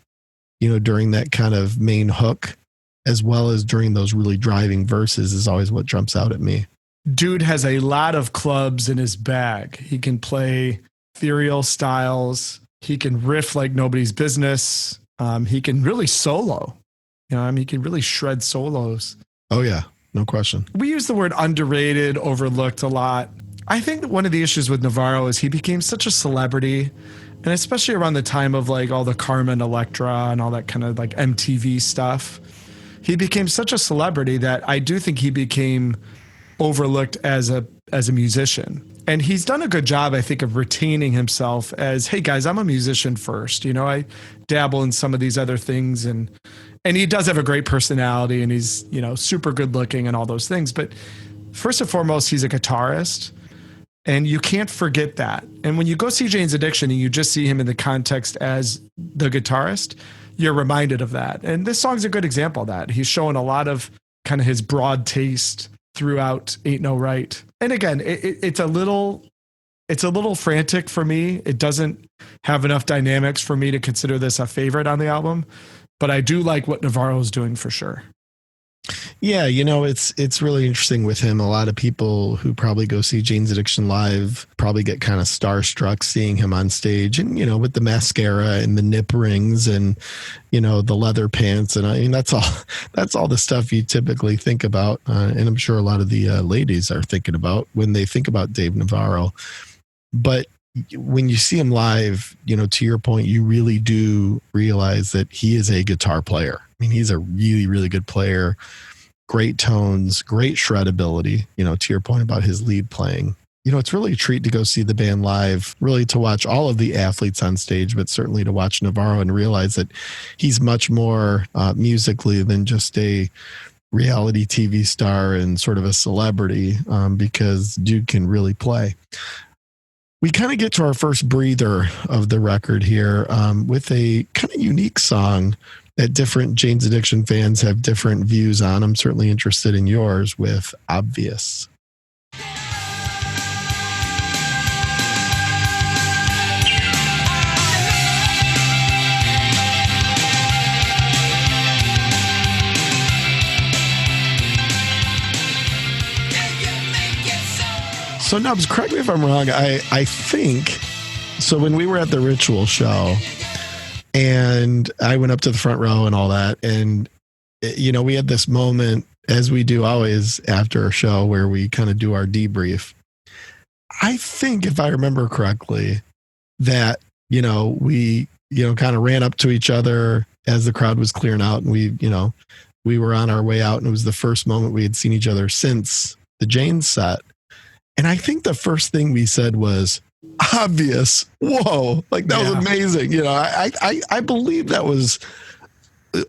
during that kind of main hook, as well as during those really driving verses, is always what jumps out at me. Dude has a lot of clubs in his bag. He can play ethereal styles. He can riff like nobody's business. He can really solo. He can really shred solos. Oh, yeah. No question. We use the word underrated, overlooked a lot. I think that one of the issues with Navarro is he became such a celebrity, and especially around the time of like all the Carmen Electra and all that kind of like MTV stuff, he became such a celebrity that I do think he became overlooked as a musician. And he's done a good job, I think, of retaining himself as, hey guys, I'm a musician first. I dabble in some of these other things, and he does have a great personality, and he's, super good looking and all those things. But first and foremost, he's a guitarist, and you can't forget that. And when you go see Jane's Addiction and you just see him in the context as the guitarist, you're reminded of that. And this song's a good example of that. He's showing a lot of kind of his broad taste throughout Ain't No Right. And again, it's a little frantic for me. It doesn't have enough dynamics for me to consider this a favorite on the album, but I do like what Navarro's doing for sure. Yeah, it's really interesting with him. A lot of people who probably go see Jane's Addiction live probably get kind of starstruck seeing him on stage, and with the mascara and the nip rings and the leather pants, and that's all the stuff you typically think about, and I'm sure a lot of the ladies are thinking about when they think about Dave Navarro. But when you see him live, to your point, you really do realize that he is a guitar player. I mean, he's a really, really good player. Great tones, great shreddability, to your point about his lead playing. It's really a treat to go see the band live, really to watch all of the athletes on stage, but certainly to watch Navarro and realize that he's much more musically than just a reality TV star and sort of a celebrity, because dude can really play. We kind of get to our first breather of the record here with a kind of unique song that different Jane's Addiction fans have different views on. I'm certainly interested in yours with Obvious. So, Nubs, correct me if I'm wrong. I think So when we were at the Ritual show and I went up to the front row and all that, and, you know, we had this moment, as we do always after a show, where we kind of do our debrief. I think, if I remember correctly, that, you know, we, you know, kind of ran up to each other as the crowd was clearing out, and we, you know, we were on our way out, and it was the first moment we had seen each other since the Jane's set. And I think the first thing we said was, obvious. Whoa. Like that was amazing. You know, I believe that was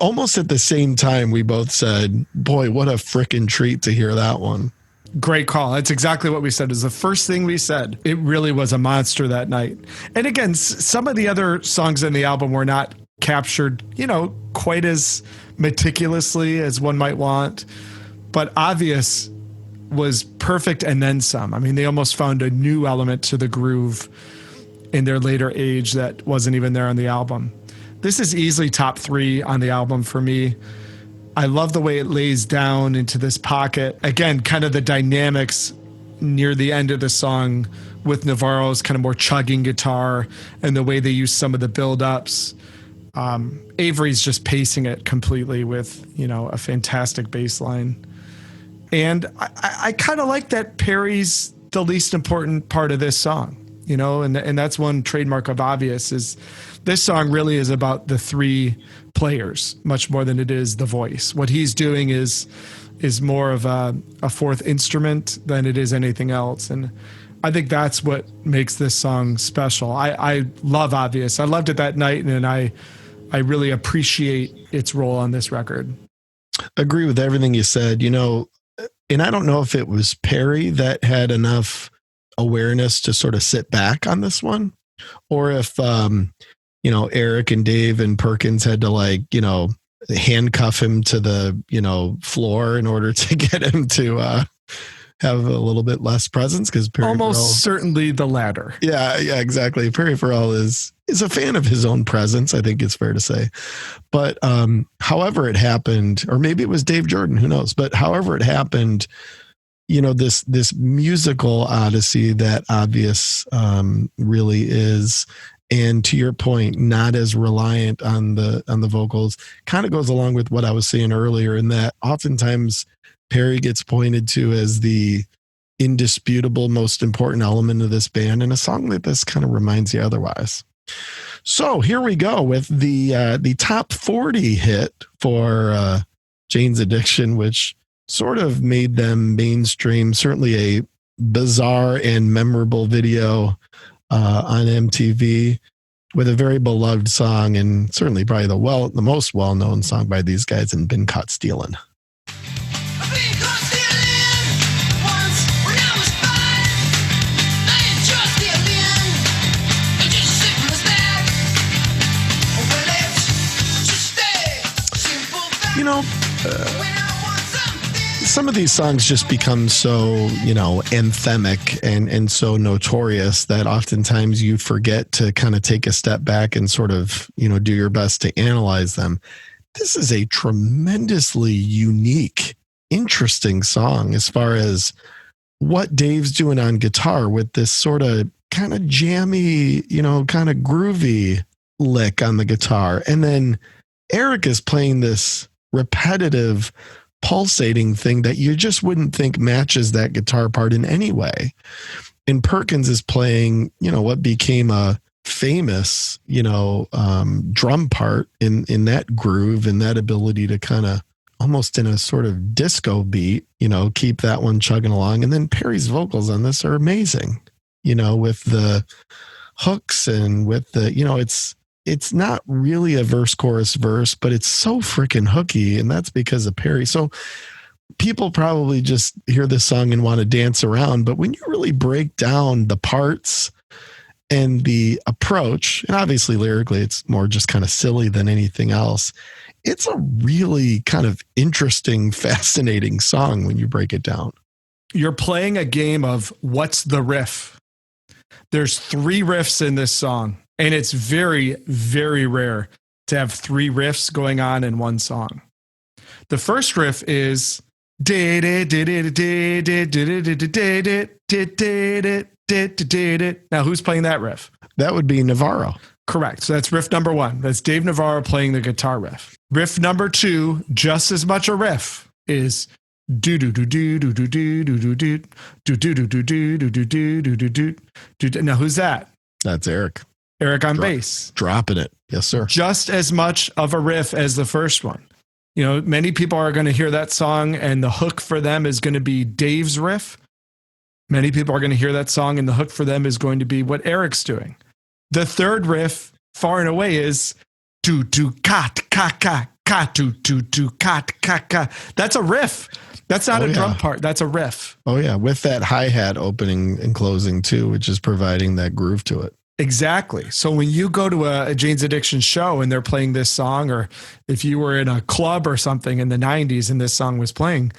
almost at the same time we both said, boy, what a freaking treat to hear that one. Great call. That's exactly what we said. Is the first thing we said. It really was a monster that night. And again, some of the other songs in the album were not captured, you know, quite as meticulously as one might want, but Obvious was perfect and then some. I mean, they almost found a new element to the groove in their later age that wasn't even there on the album. This is easily top 3 on the album for me. I love the way it lays down into this pocket. Again, kind of the dynamics near the end of the song with Navarro's kind of more chugging guitar and the way they use some of the build-ups. Avery's just pacing it completely with, you know, a fantastic bass line. And I kind of like that Perry's the least important part of this song, you know, and that's one trademark of Obvious is this song really is about the 3 players much more than it is the voice. What he's doing is more of a 4th instrument than it is anything else. And I think that's what makes this song special. I love Obvious. I loved it that night, and I really appreciate its role on this record. Agree with everything you said, you know. And I don't know if it was Perry that had enough awareness to sort of sit back on this one, or if, you know, Eric and Dave and Perkins had to, like, you know, handcuff him to the, you know, floor in order to get him to have a little bit less presence. Because certainly the latter. Yeah, exactly. Perry Ferrell is a fan of his own presence, I think it's fair to say. But however it happened, or maybe it was Dave Jordan, who knows? But however it happened, you know, this musical odyssey that Obvious really is, and to your point, not as reliant on the vocals, kind of goes along with what I was saying earlier, in that oftentimes Perry gets pointed to as the indisputable most important element of this band, and a song like this kind of reminds you otherwise. So here we go with the top 40 hit for Jane's Addiction, which sort of made them mainstream. Certainly a bizarre and memorable video on MTV, with a very beloved song, and certainly probably the most well-known song by these guys, and Been Caught Stealing. You know, some of these songs just become so, you know, anthemic and so notorious that oftentimes you forget to kind of take a step back and sort of, you know, do your best to analyze them. This is a tremendously unique, interesting song as far as what Dave's doing on guitar with this sort of kind of jammy, you know, kind of groovy lick on the guitar. And then Eric is playing this repetitive, pulsating thing that you just wouldn't think matches that guitar part in any way. And Perkins is playing, you know, what became a famous, you know, drum part in that groove, and that ability to kind of almost in a sort of disco beat, you know, keep that one chugging along. And then Perry's vocals on this are amazing, you know, with the hooks and with the, you know, it's not really a verse, chorus, verse, but it's so freaking hooky. And that's because of Perry. So people probably just hear this song and want to dance around. But when you really break down the parts and the approach, and obviously lyrically, it's more just kind of silly than anything else. It's a really kind of interesting, fascinating song when you break it down. You're playing a game of what's the riff. There's 3 riffs in this song. And it's very, very rare to have 3 riffs going on in one song. The first riff is now who's playing that riff? That would be Navarro. Correct. So that's riff number 1. That's Dave Navarro playing the guitar riff. Riff number 2, just as much a riff, is do do do do do do do do do do do do do do do do do do do. Now who's that? That's Eric. Eric on bass. Dropping it. Yes, sir. Just as much of a riff as the first one. You know, many people are going to hear that song and the hook for them is going to be Dave's riff. Many people are going to hear that song and the hook for them is going to be what Eric's doing. The third riff, far and away, is do do kat ka ka ka do do do kat ka ka. That's a riff. That's not a drum part. That's a riff. Oh yeah, with that hi-hat opening and closing too, which is providing that groove to it. Exactly. So when you go to a Jane's Addiction show and they're playing this song, or if you were in a club or something in the 90s and this song was playing,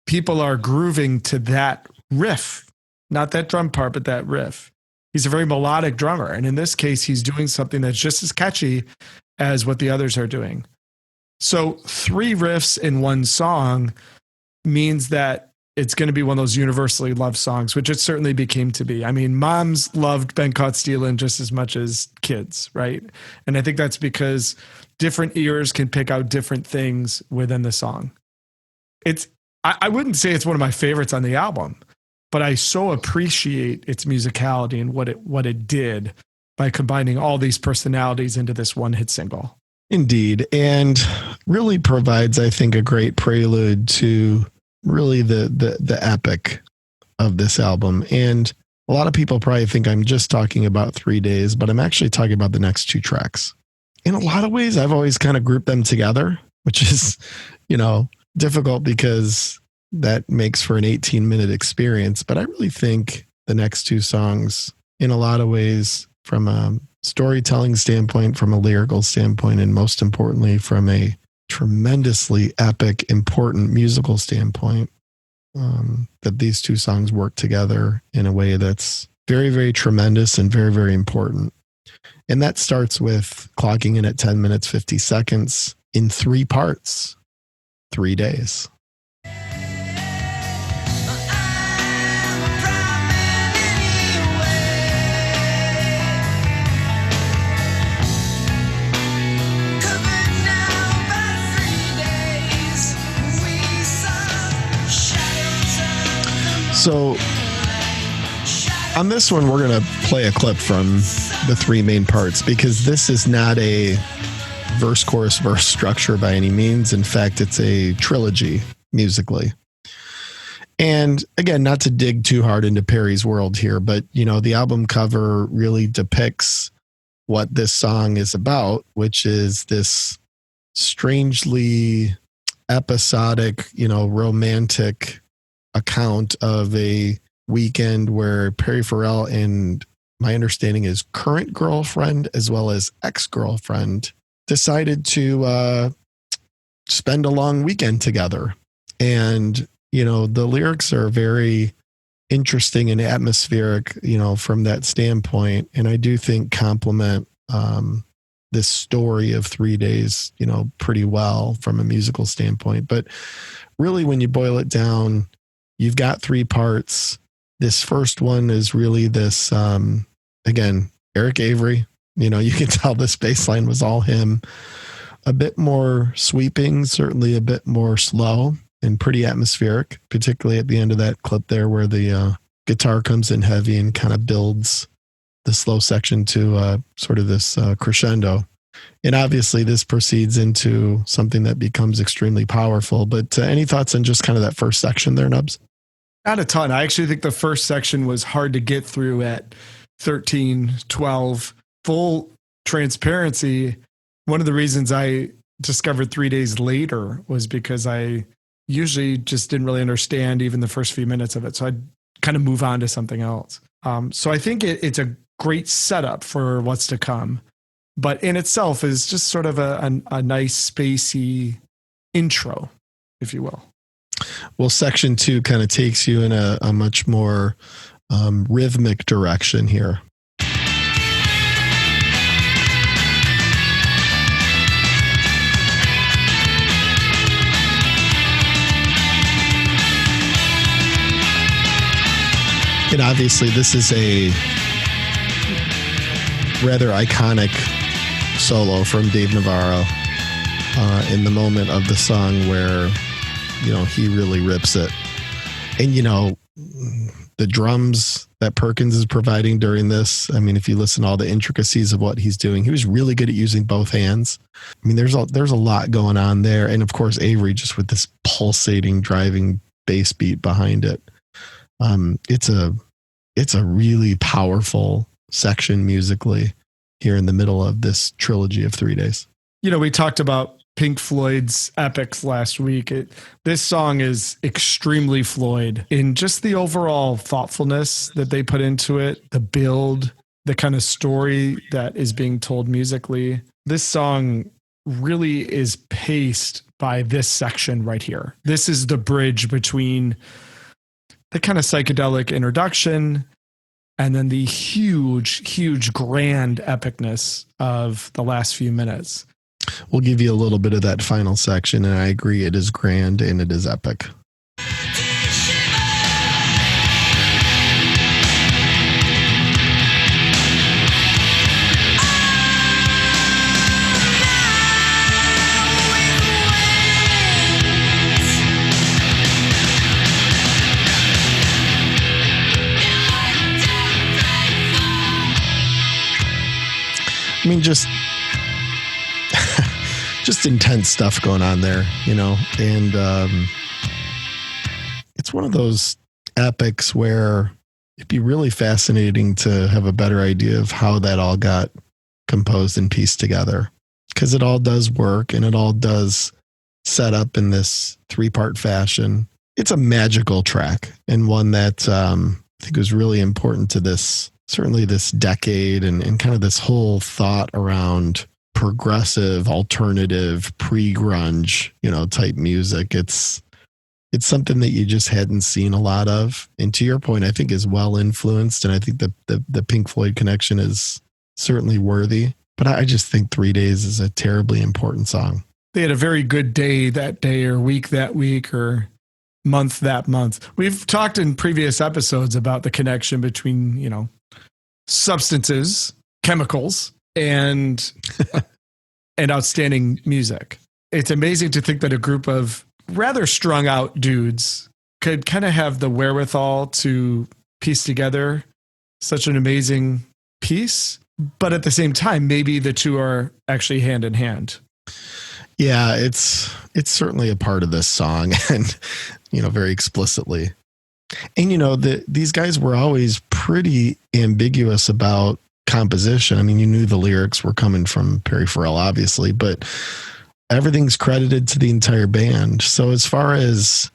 people are grooving to that riff, not that drum part, but that riff. He's a very melodic drummer. And in this case, he's doing something that's just as catchy as what the others are doing. So 3 riffs in one song means that it's going to be one of those universally loved songs, which it certainly became to be. I mean, moms loved Been Caught Stealing just as much as kids, right? And I think that's because different ears can pick out different things within the song. I wouldn't say it's one of my favorites on the album, but I so appreciate its musicality and what it did by combining all these personalities into this one hit single. Indeed. And really provides, I think, a great prelude to really the epic of this album. And a lot of people probably think I'm just talking about 3 days, but I'm actually talking about the next 2 tracks. In a lot of ways, I've always kind of grouped them together, which is, difficult because that makes for an 18-minute experience. But I really think the next 2 songs, in a lot of ways, from a storytelling standpoint, from a lyrical standpoint, and most importantly, from a tremendously epic, important musical standpoint, that these 2 songs work together in a way that's very, very tremendous and very, very important. And that starts with clocking in at 10 minutes, 50 seconds in 3 parts, 3 days. So on this one, we're going to play a clip from the 3 main parts because this is not a verse, chorus, verse structure by any means. In fact, it's a trilogy musically. And again, not to dig too hard into Perry's world here, but the album cover really depicts what this song is about, which is this strangely episodic, romantic account of a weekend where Perry Ferrell and my understanding is current girlfriend as well as ex-girlfriend decided to spend a long weekend together. And, the lyrics are very interesting and atmospheric, from that standpoint. And I do think complement this story of 3 days, pretty well from a musical standpoint. But really, when you boil it down, you've got 3 parts. This first one is really this, again, Eric Avery. You can tell this bass line was all him. A bit more sweeping, certainly a bit more slow and pretty atmospheric, particularly at the end of that clip there where the guitar comes in heavy and kind of builds the slow section to sort of this crescendo. And obviously this proceeds into something that becomes extremely powerful. But any thoughts on just kind of that first section there, Nubs? Not a ton. I actually think the first section was hard to get through at 13, 12. Full transparency, one of the reasons I discovered 3 days later was because I usually just didn't really understand even the first few minutes of it. So I'd kind of move on to something else. So I think it's a great setup for what's to come. But in itself is just sort of a nice spacey intro, if you will. Well, section 2 kind of takes you in a much more rhythmic direction here. And obviously this is rather iconic solo from Dave Navarro in the moment of the song where, he really rips it. And, the drums that Perkins is providing during this, I mean, if you listen to all the intricacies of what he's doing, he was really good at using both hands. I mean, there's a lot going on there. And of course, Avery just with this pulsating, driving bass beat behind it. It's a really powerful section musically here in the middle of this trilogy of 3 days. We talked about Pink Floyd's epics last week. This song is extremely Floyd in just the overall thoughtfulness that they put into it, the build, the kind of story that is being told musically. This song really is paced by this section right here. This is the bridge between the kind of psychedelic introduction and then the huge, huge grand epicness of the last few minutes. We'll give you a little bit of that final section, and I agree, it is grand and it is epic. I mean, just intense stuff going on there, and it's one of those epics where it'd be really fascinating to have a better idea of how that all got composed and pieced together, because it all does work and it all does set up in this 3-part fashion. It's a magical track, and one that I think was really important to this, certainly this decade, and kind of this whole thought around progressive, alternative, pre-grunge, type music. It's something that you just hadn't seen a lot of. And to your point, I think is well influenced. And I think the Pink Floyd connection is certainly worthy. But I just think 3 days is a terribly important song. They had a very good day that day, or week that week, or month that month. We've talked in previous episodes about the connection between, substances, chemicals, and outstanding music. It's amazing to think that a group of rather strung out dudes could kind of have the wherewithal to piece together such an amazing piece, but at the same time, maybe the two are actually hand in hand. Yeah, it's certainly a part of this song, and very explicitly. And these guys were always pretty ambiguous about composition. I mean, you knew the lyrics were coming from Perry Ferrell, obviously, but everything's credited to the entire band. So as far as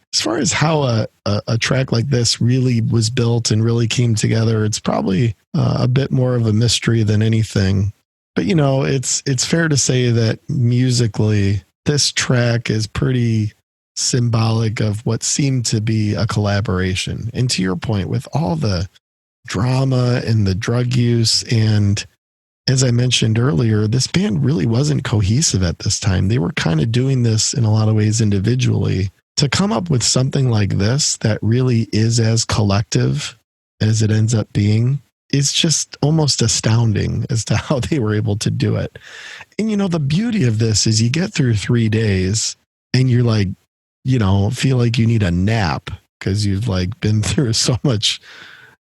how a track like this really was built and really came together, it's probably a bit more of a mystery than anything. But it's fair to say that musically, this track is pretty symbolic of what seemed to be a collaboration. And to your point, with all the drama and the drug use, and as I mentioned earlier, this band really wasn't cohesive at this time. They were kind of doing this in a lot of ways individually. To come up with something like this that really is as collective as it ends up being is just almost astounding as to how they were able to do it. And the beauty of this is you get through 3 days and you're like, feel like you need a nap because you've been through so much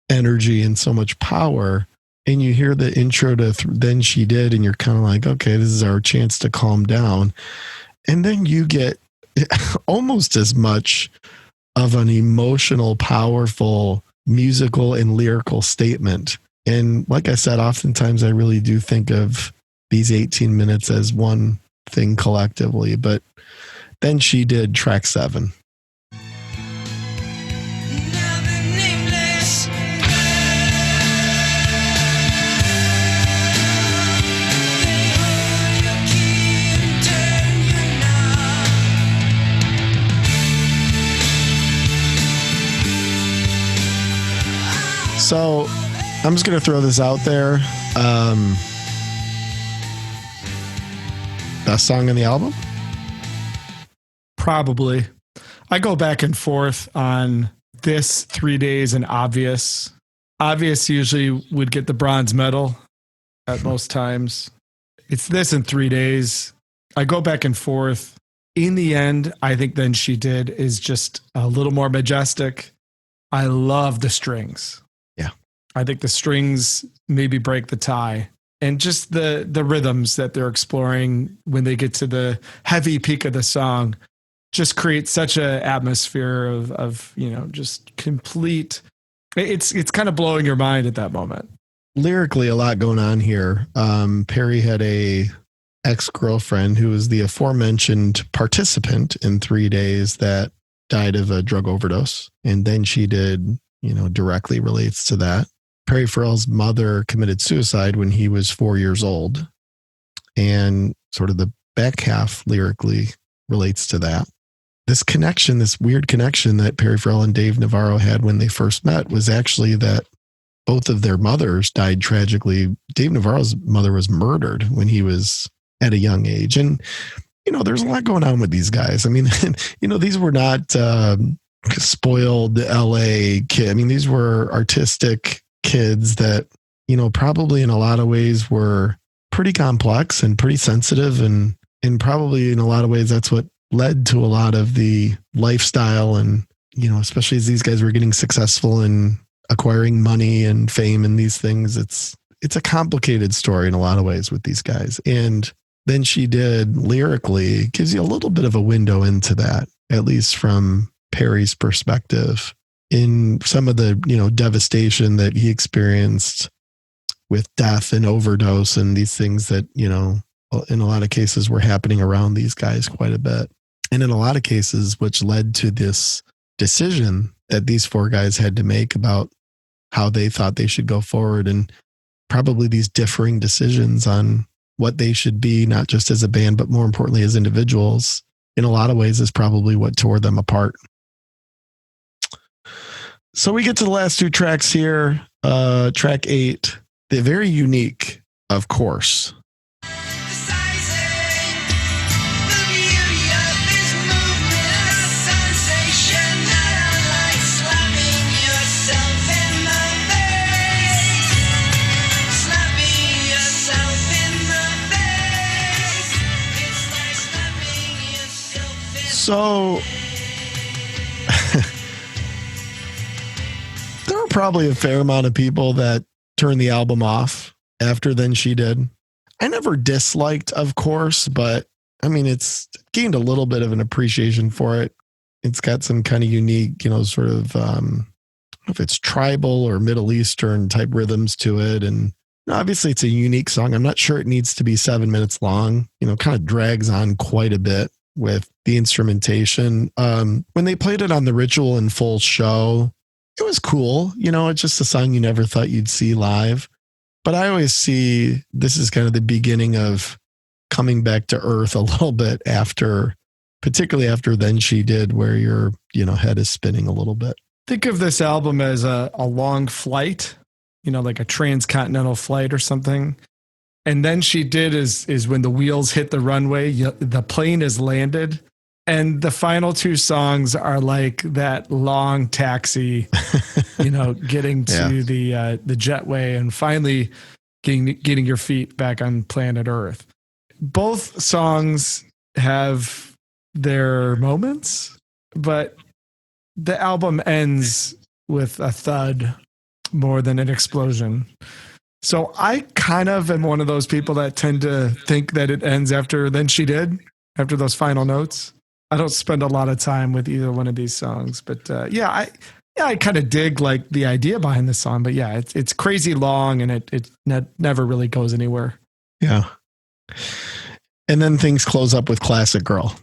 energy and so much power, and you hear the intro to Then She Did, and you're kind of like, okay, this is our chance to calm down. And then you get almost as much of an emotional, powerful, musical and lyrical statement. And like I said, oftentimes I really do think of these 18 minutes as one thing collectively, but Then She Did, track 7. So I'm just going to throw this out there. Best song on the album? Probably. I go back and forth on this, 3 days, and Obvious. Obvious usually would get the bronze medal. at most times. It's this in 3 days. I go back and forth. In the end, I think Then She Did is just a little more majestic. I love the strings. Yeah. I think the strings maybe break the tie. And just the rhythms that they're exploring when they get to the heavy peak of the song just create such an atmosphere of just complete. It's kind of blowing your mind at that moment. Lyrically, a lot going on here. Perry had a ex-girlfriend who was the aforementioned participant in 3 days that died of a drug overdose. And Then She Did, directly relates to that. Perry Farrell's mother committed suicide when he was 4 years old. And sort of the back half lyrically relates to that. This connection, this weird connection that Perry Farrell and Dave Navarro had when they first met was actually that both of their mothers died tragically. Dave Navarro's mother was murdered when he was at a young age. And, there's a lot going on with these guys. I mean, these were not spoiled LA kids. I mean, these were artistic kids that, probably in a lot of ways were pretty complex and pretty sensitive. And probably in a lot of ways, that's what led to a lot of the lifestyle. And, especially as these guys were getting successful in acquiring money and fame and these things, it's a complicated story in a lot of ways with these guys. And Then She Did lyrically gives you a little bit of a window into that, at least from Perry's perspective, in some of the, devastation that he experienced with death and overdose and these things that, in a lot of cases were happening around these guys quite a bit. And in a lot of cases, which led to this decision that these four guys had to make about how they thought they should go forward, and probably these differing decisions on what they should be, not just as a band, but more importantly as individuals, in a lot of ways is probably what tore them apart. So we get to the last two tracks here. Track 8, they're very unique, of course. So there were probably a fair amount of people that turned the album off after Then She Did. I never disliked, of course, but I mean, it's gained a little bit of an appreciation for it. It's got some kind of unique, sort of, I don't know if it's tribal or Middle Eastern type rhythms to it. And obviously it's a unique song. I'm not sure it needs to be 7 minutes long, kind of drags on quite a bit with the instrumentation. When they played it on the Ritual in full show, it was cool. It's just a song you never thought you'd see live. But I always see this is kind of the beginning of coming back to earth a little bit particularly after Then She Did, where your, head is spinning a little bit. Think of this album as a long flight, like a transcontinental flight or something. And Then She Did is when the wheels hit the runway, the plane is landed, and the final two songs are like that long taxi, getting to the jetway and finally getting your feet back on planet Earth. Both songs have their moments, but the album ends with a thud more than an explosion. So I kind of am one of those people that tend to think that it ends after Then She Did, after those final notes. I don't spend a lot of time with either one of these songs, but I kind of dig like the idea behind the song, but yeah, it's crazy long and it never really goes anywhere. Yeah. And then things close up with Classic Girl.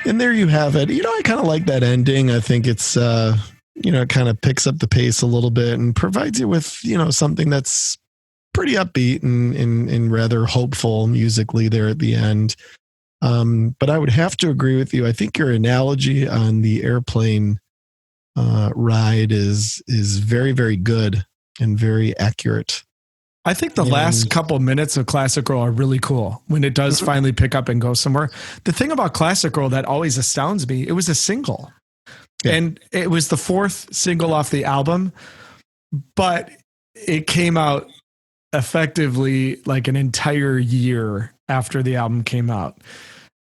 And there you have it. I kind of like that ending. I think it's, it kind of picks up the pace a little bit and provides you with, something that's pretty upbeat and rather hopeful musically there at the end. But I would have to agree with you. I think your analogy on the airplane ride is very, very good and very accurate. I think the last couple minutes of Classic Girl are really cool when it does finally pick up and go somewhere. The thing about Classic Girl that always astounds me, it was a single. Yeah. And it was the fourth single off the album, but it came out effectively like an entire year after the album came out.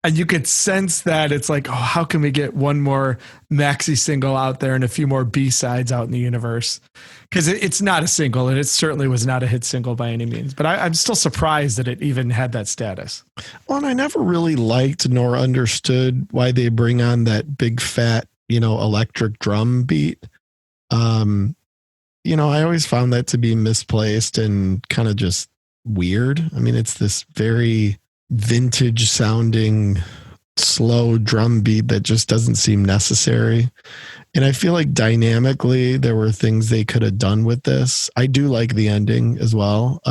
And you could sense that it's like, oh, how can we get one more maxi single out there and a few more B-sides out in the universe? Because it's not a single, and it certainly was not a hit single by any means. But I'm still surprised that it even had that status. Well, and I never really liked nor understood why they bring on that big fat, electric drum beat. I always found that to be misplaced and kind of just weird. I mean, it's this very vintage sounding slow drum beat that just doesn't seem necessary. And I feel like dynamically there were things they could have done with this. I do like the ending as well.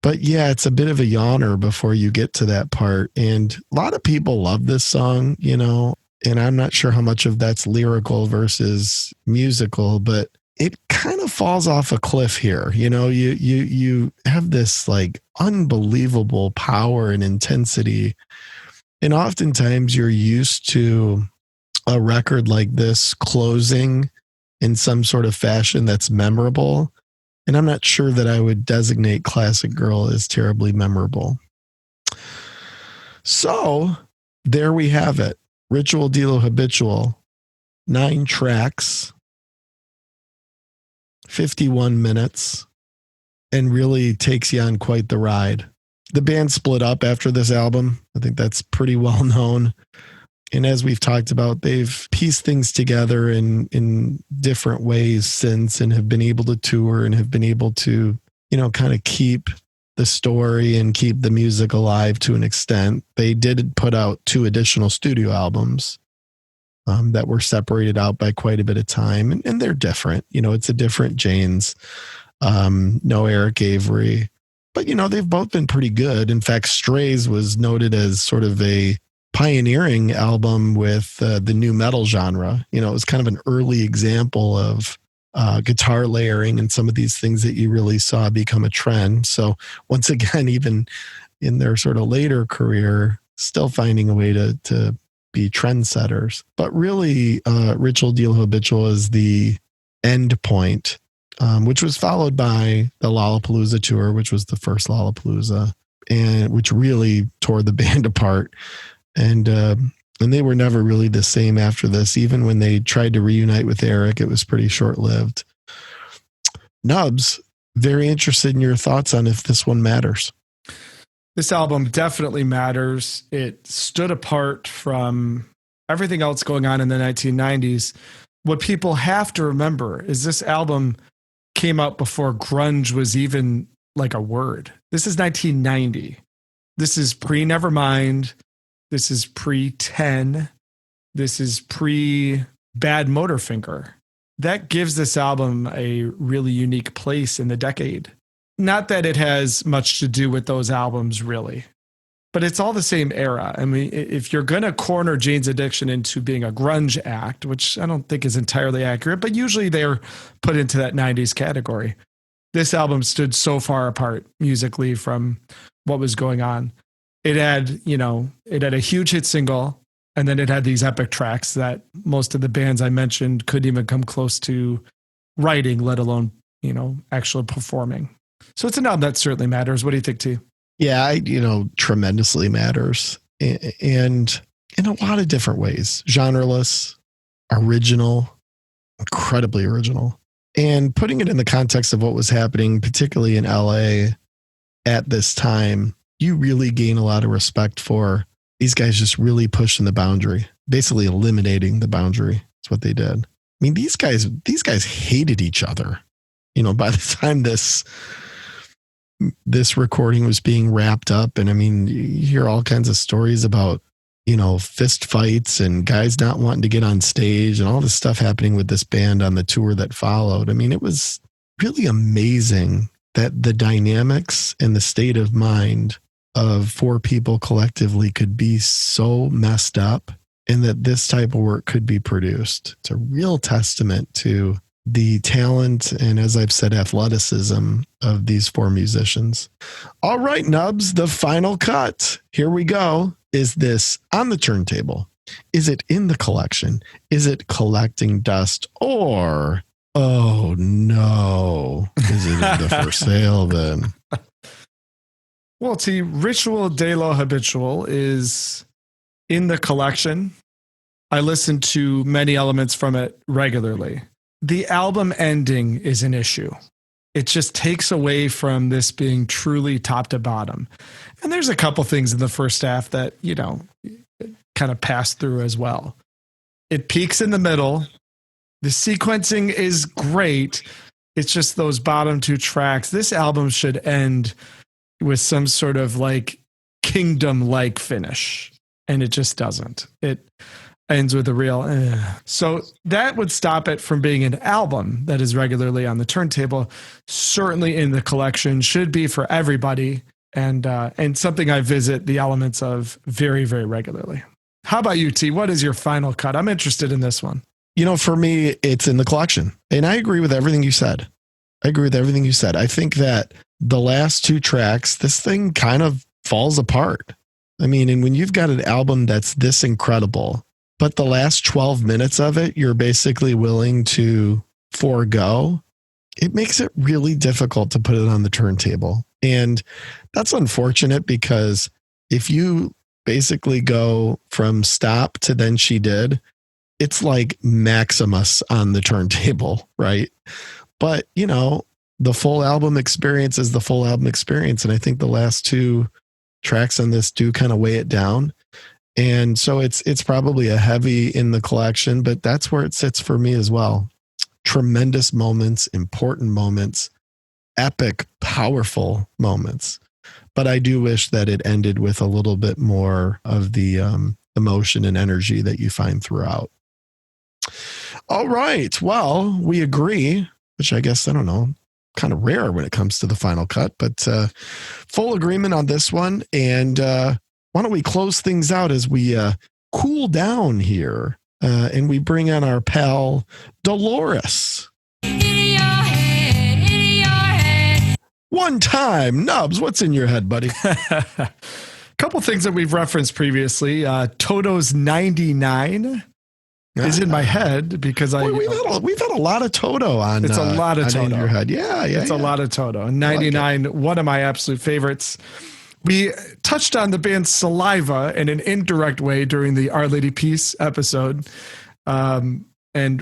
But yeah, it's a bit of a yawner before you get to that part. And a lot of people love this song, and I'm not sure how much of that's lyrical versus musical, but it kind of falls off a cliff here. You have this like unbelievable power and intensity. And oftentimes you're used to a record like this closing in some sort of fashion that's memorable. And I'm not sure that I would designate Classic Girl as terribly memorable. So there we have it. Ritual De Lo Habitual, 9 tracks, 51 minutes, and really takes you on quite the ride. The band split up after this album. I think that's pretty well known. And as we've talked about, they've pieced things together in different ways since, and have been able to tour and have been able to, kind of keep the story and keep the music alive to an extent. They did put out 2 additional studio albums that were separated out by quite a bit of time. And they're different. It's a different Jane's. No Eric Avery. But, they've both been pretty good. In fact, Strays was noted as sort of a pioneering album with the new metal genre. It was kind of an early example of guitar layering and some of these things that you really saw become a trend. So once again, even in their sort of later career, still finding a way to be trendsetters. But really, Ritual De Lo Habitual is the end point, which was followed by the Lollapalooza tour, which was the first Lollapalooza, and which really tore the band apart. And they were never really the same after this. Even when they tried to reunite with Eric, it was pretty short-lived. Nubs, very interested in your thoughts on if this one matters. This album definitely matters. It stood apart from everything else going on in the 1990s. What people have to remember is this album came out before grunge was even like a word. This is 1990. This is pre-Nevermind. This is pre-10. This is pre-Bad Motorfinger. That gives this album a really unique place in the decade. Not that it has much to do with those albums, really, but it's all the same era. I mean, if you're going to corner Jane's Addiction into being a grunge act, which I don't think is entirely accurate, but usually they're put into that 90s category. This album stood so far apart musically from what was going on. It had a huge hit single, and then it had these epic tracks that most of the bands I mentioned couldn't even come close to writing, let alone, actually performing. So it's an album that certainly matters. What do you think, T? Yeah, tremendously matters. And in a lot of different ways. Genreless, original, incredibly original. And putting it in the context of what was happening, particularly in LA at this time, you really gain a lot of respect for these guys just really pushing the boundary, basically eliminating the boundary. That's what they did. I mean, these guys hated each other. By the time this recording was being wrapped up, and I mean, you hear all kinds of stories about, fist fights and guys not wanting to get on stage and all this stuff happening with this band on the tour that followed. I mean, it was really amazing that the dynamics and the state of mind of 4 people collectively could be so messed up, and that this type of work could be produced. It's a real testament to the talent and, as I've said, athleticism of these four musicians. All right, Nubs, the final cut. Here we go. Is this on the turntable? Is it in the collection? Is it collecting dust? Or, oh no, is it in the for sale then? Well, see, Ritual De Lo Habitual is in the collection. I listen to many elements from it regularly. The album ending is an issue. It just takes away from this being truly top to bottom. And there's a couple things in the first half that, you know, kind of pass through as well. It peaks in the middle. The sequencing is great. It's just those bottom two tracks. This album should end with some sort of like kingdom-like finish. And it just doesn't. It ends with a real So that would stop it from being an album that is regularly on the turntable. Certainly in the collection, should be for everybody, and something I visit the elements of very, very regularly. How about you, T? What is your final cut? I'm interested in this one. You know, for me, it's in the collection. And I agree with everything you said. I think that the last two tracks, this thing kind of falls apart. I mean, and when you've got an album that's this incredible, but the last 12 minutes of it, you're basically willing to forego, it makes it really difficult to put it on the turntable. And that's unfortunate, because if you basically go from stop to Then She Did, it's like Maximus on the turntable, right? But, you know, the full album experience is the full album experience. And I think the last two tracks on this do kind of weigh it down. And so it's probably a heavy in the collection, but that's where it sits for me as well. Tremendous moments, important moments, epic, powerful moments. But I do wish that it ended with a little bit more of the emotion and energy that you find throughout. All right. Well, we agree, which I guess, I don't know, kind of rare when it comes to the final cut, but full agreement on this one. And why don't we close things out as we cool down here and we bring on our pal Dolores. In your head. One time, Nubs, what's in your head, buddy? Couple things that we've referenced previously. Toto's 99 is in my head because we've had a lot of Toto on. It's a lot of Toto in your head. Yeah. It's a lot of Toto. 99, one of my absolute favorites. We touched on the band Saliva in an indirect way during the Our Lady Peace episode. And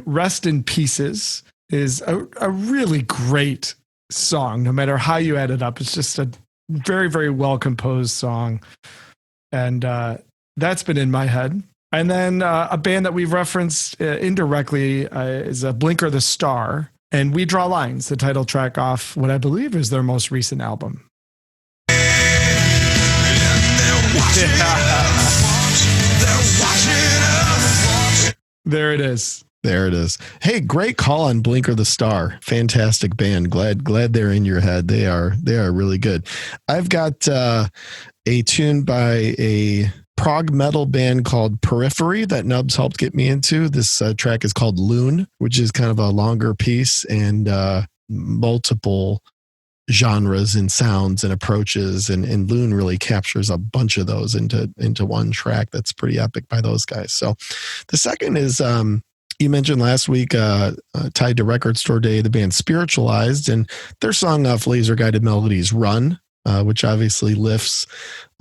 Rest in Pieces is a really great song, no matter how you add it up. It's just a very, very well composed song. And that's been in my head. And then a band that we've referenced indirectly is Blinker the Star. And We Draw Lines, the title track off what I believe is their most recent album. There it is. There it is. Hey, great call on Blinker the Star. Fantastic band. Glad they're in your head. They are really good. I've got a tune by a prog metal band called Periphery that Nubs helped get me into. This track is called Loon, which is kind of a longer piece and multiple genres and sounds and approaches, and Loon really captures a bunch of those into one track. That's pretty epic by those guys. So the second is you mentioned last week tied to Record Store Day, the band Spiritualized, and their song off Laser Guided Melodies, Run, which obviously lifts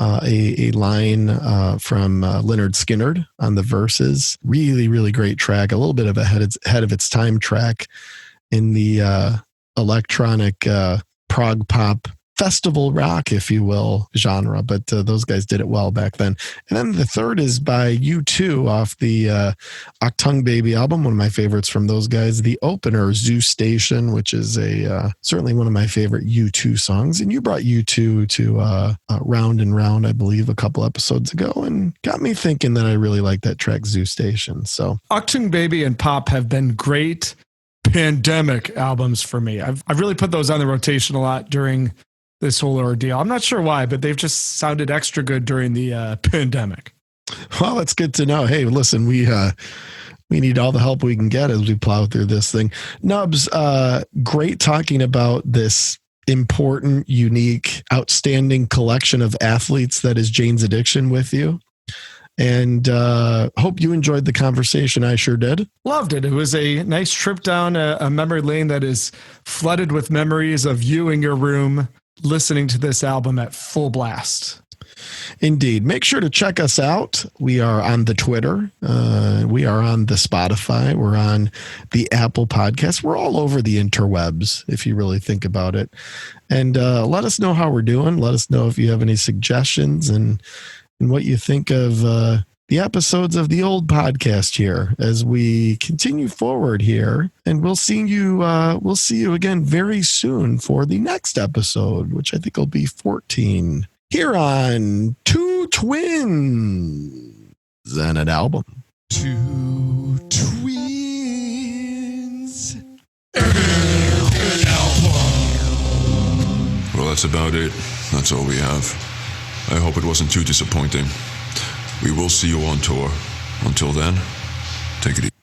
a line from Leonard Skinner on the verses. Really, really great track. A little bit of a ahead of its time track in the electronic prog pop festival rock, if you will, genre. But those guys did it well back then. And then the third is by U2 off the Octung Baby album, one of my favorites from those guys. The opener, Zoo Station, which is certainly one of my favorite U2 songs. And you brought U2 to Round and Round, I believe, a couple episodes ago, and got me thinking that I really like that track, Zoo Station. So Octung Baby and Pop have been great pandemic albums for me. I've really put those on the rotation a lot during this whole ordeal. I'm not sure why, but they've just sounded extra good during the pandemic. Well, that's good to know. Hey, listen, we We need all the help we can get as we plow through this thing. Nubs, great talking about this important, unique, outstanding collection of athletes that is Jane's Addiction with you. And hope you enjoyed the conversation. I sure did. Loved it. It was a nice trip down a memory lane that is flooded with memories of you in your room listening to this album at full blast. Indeed. Make sure to check us out. We are on the Twitter. We are on the Spotify. We're on the Apple Podcast. We're all over the interwebs, if you really think about it. And let us know how we're doing. Let us know if you have any suggestions and what you think of the episodes of the old podcast here as we continue forward here. And we'll see you again very soon for the next episode, which I think will be 14 here on Two Twins and an Album. Two twins and an album. Well, that's about it. That's all we have. I hope it wasn't too disappointing. We will see you on tour. Until then, take it easy.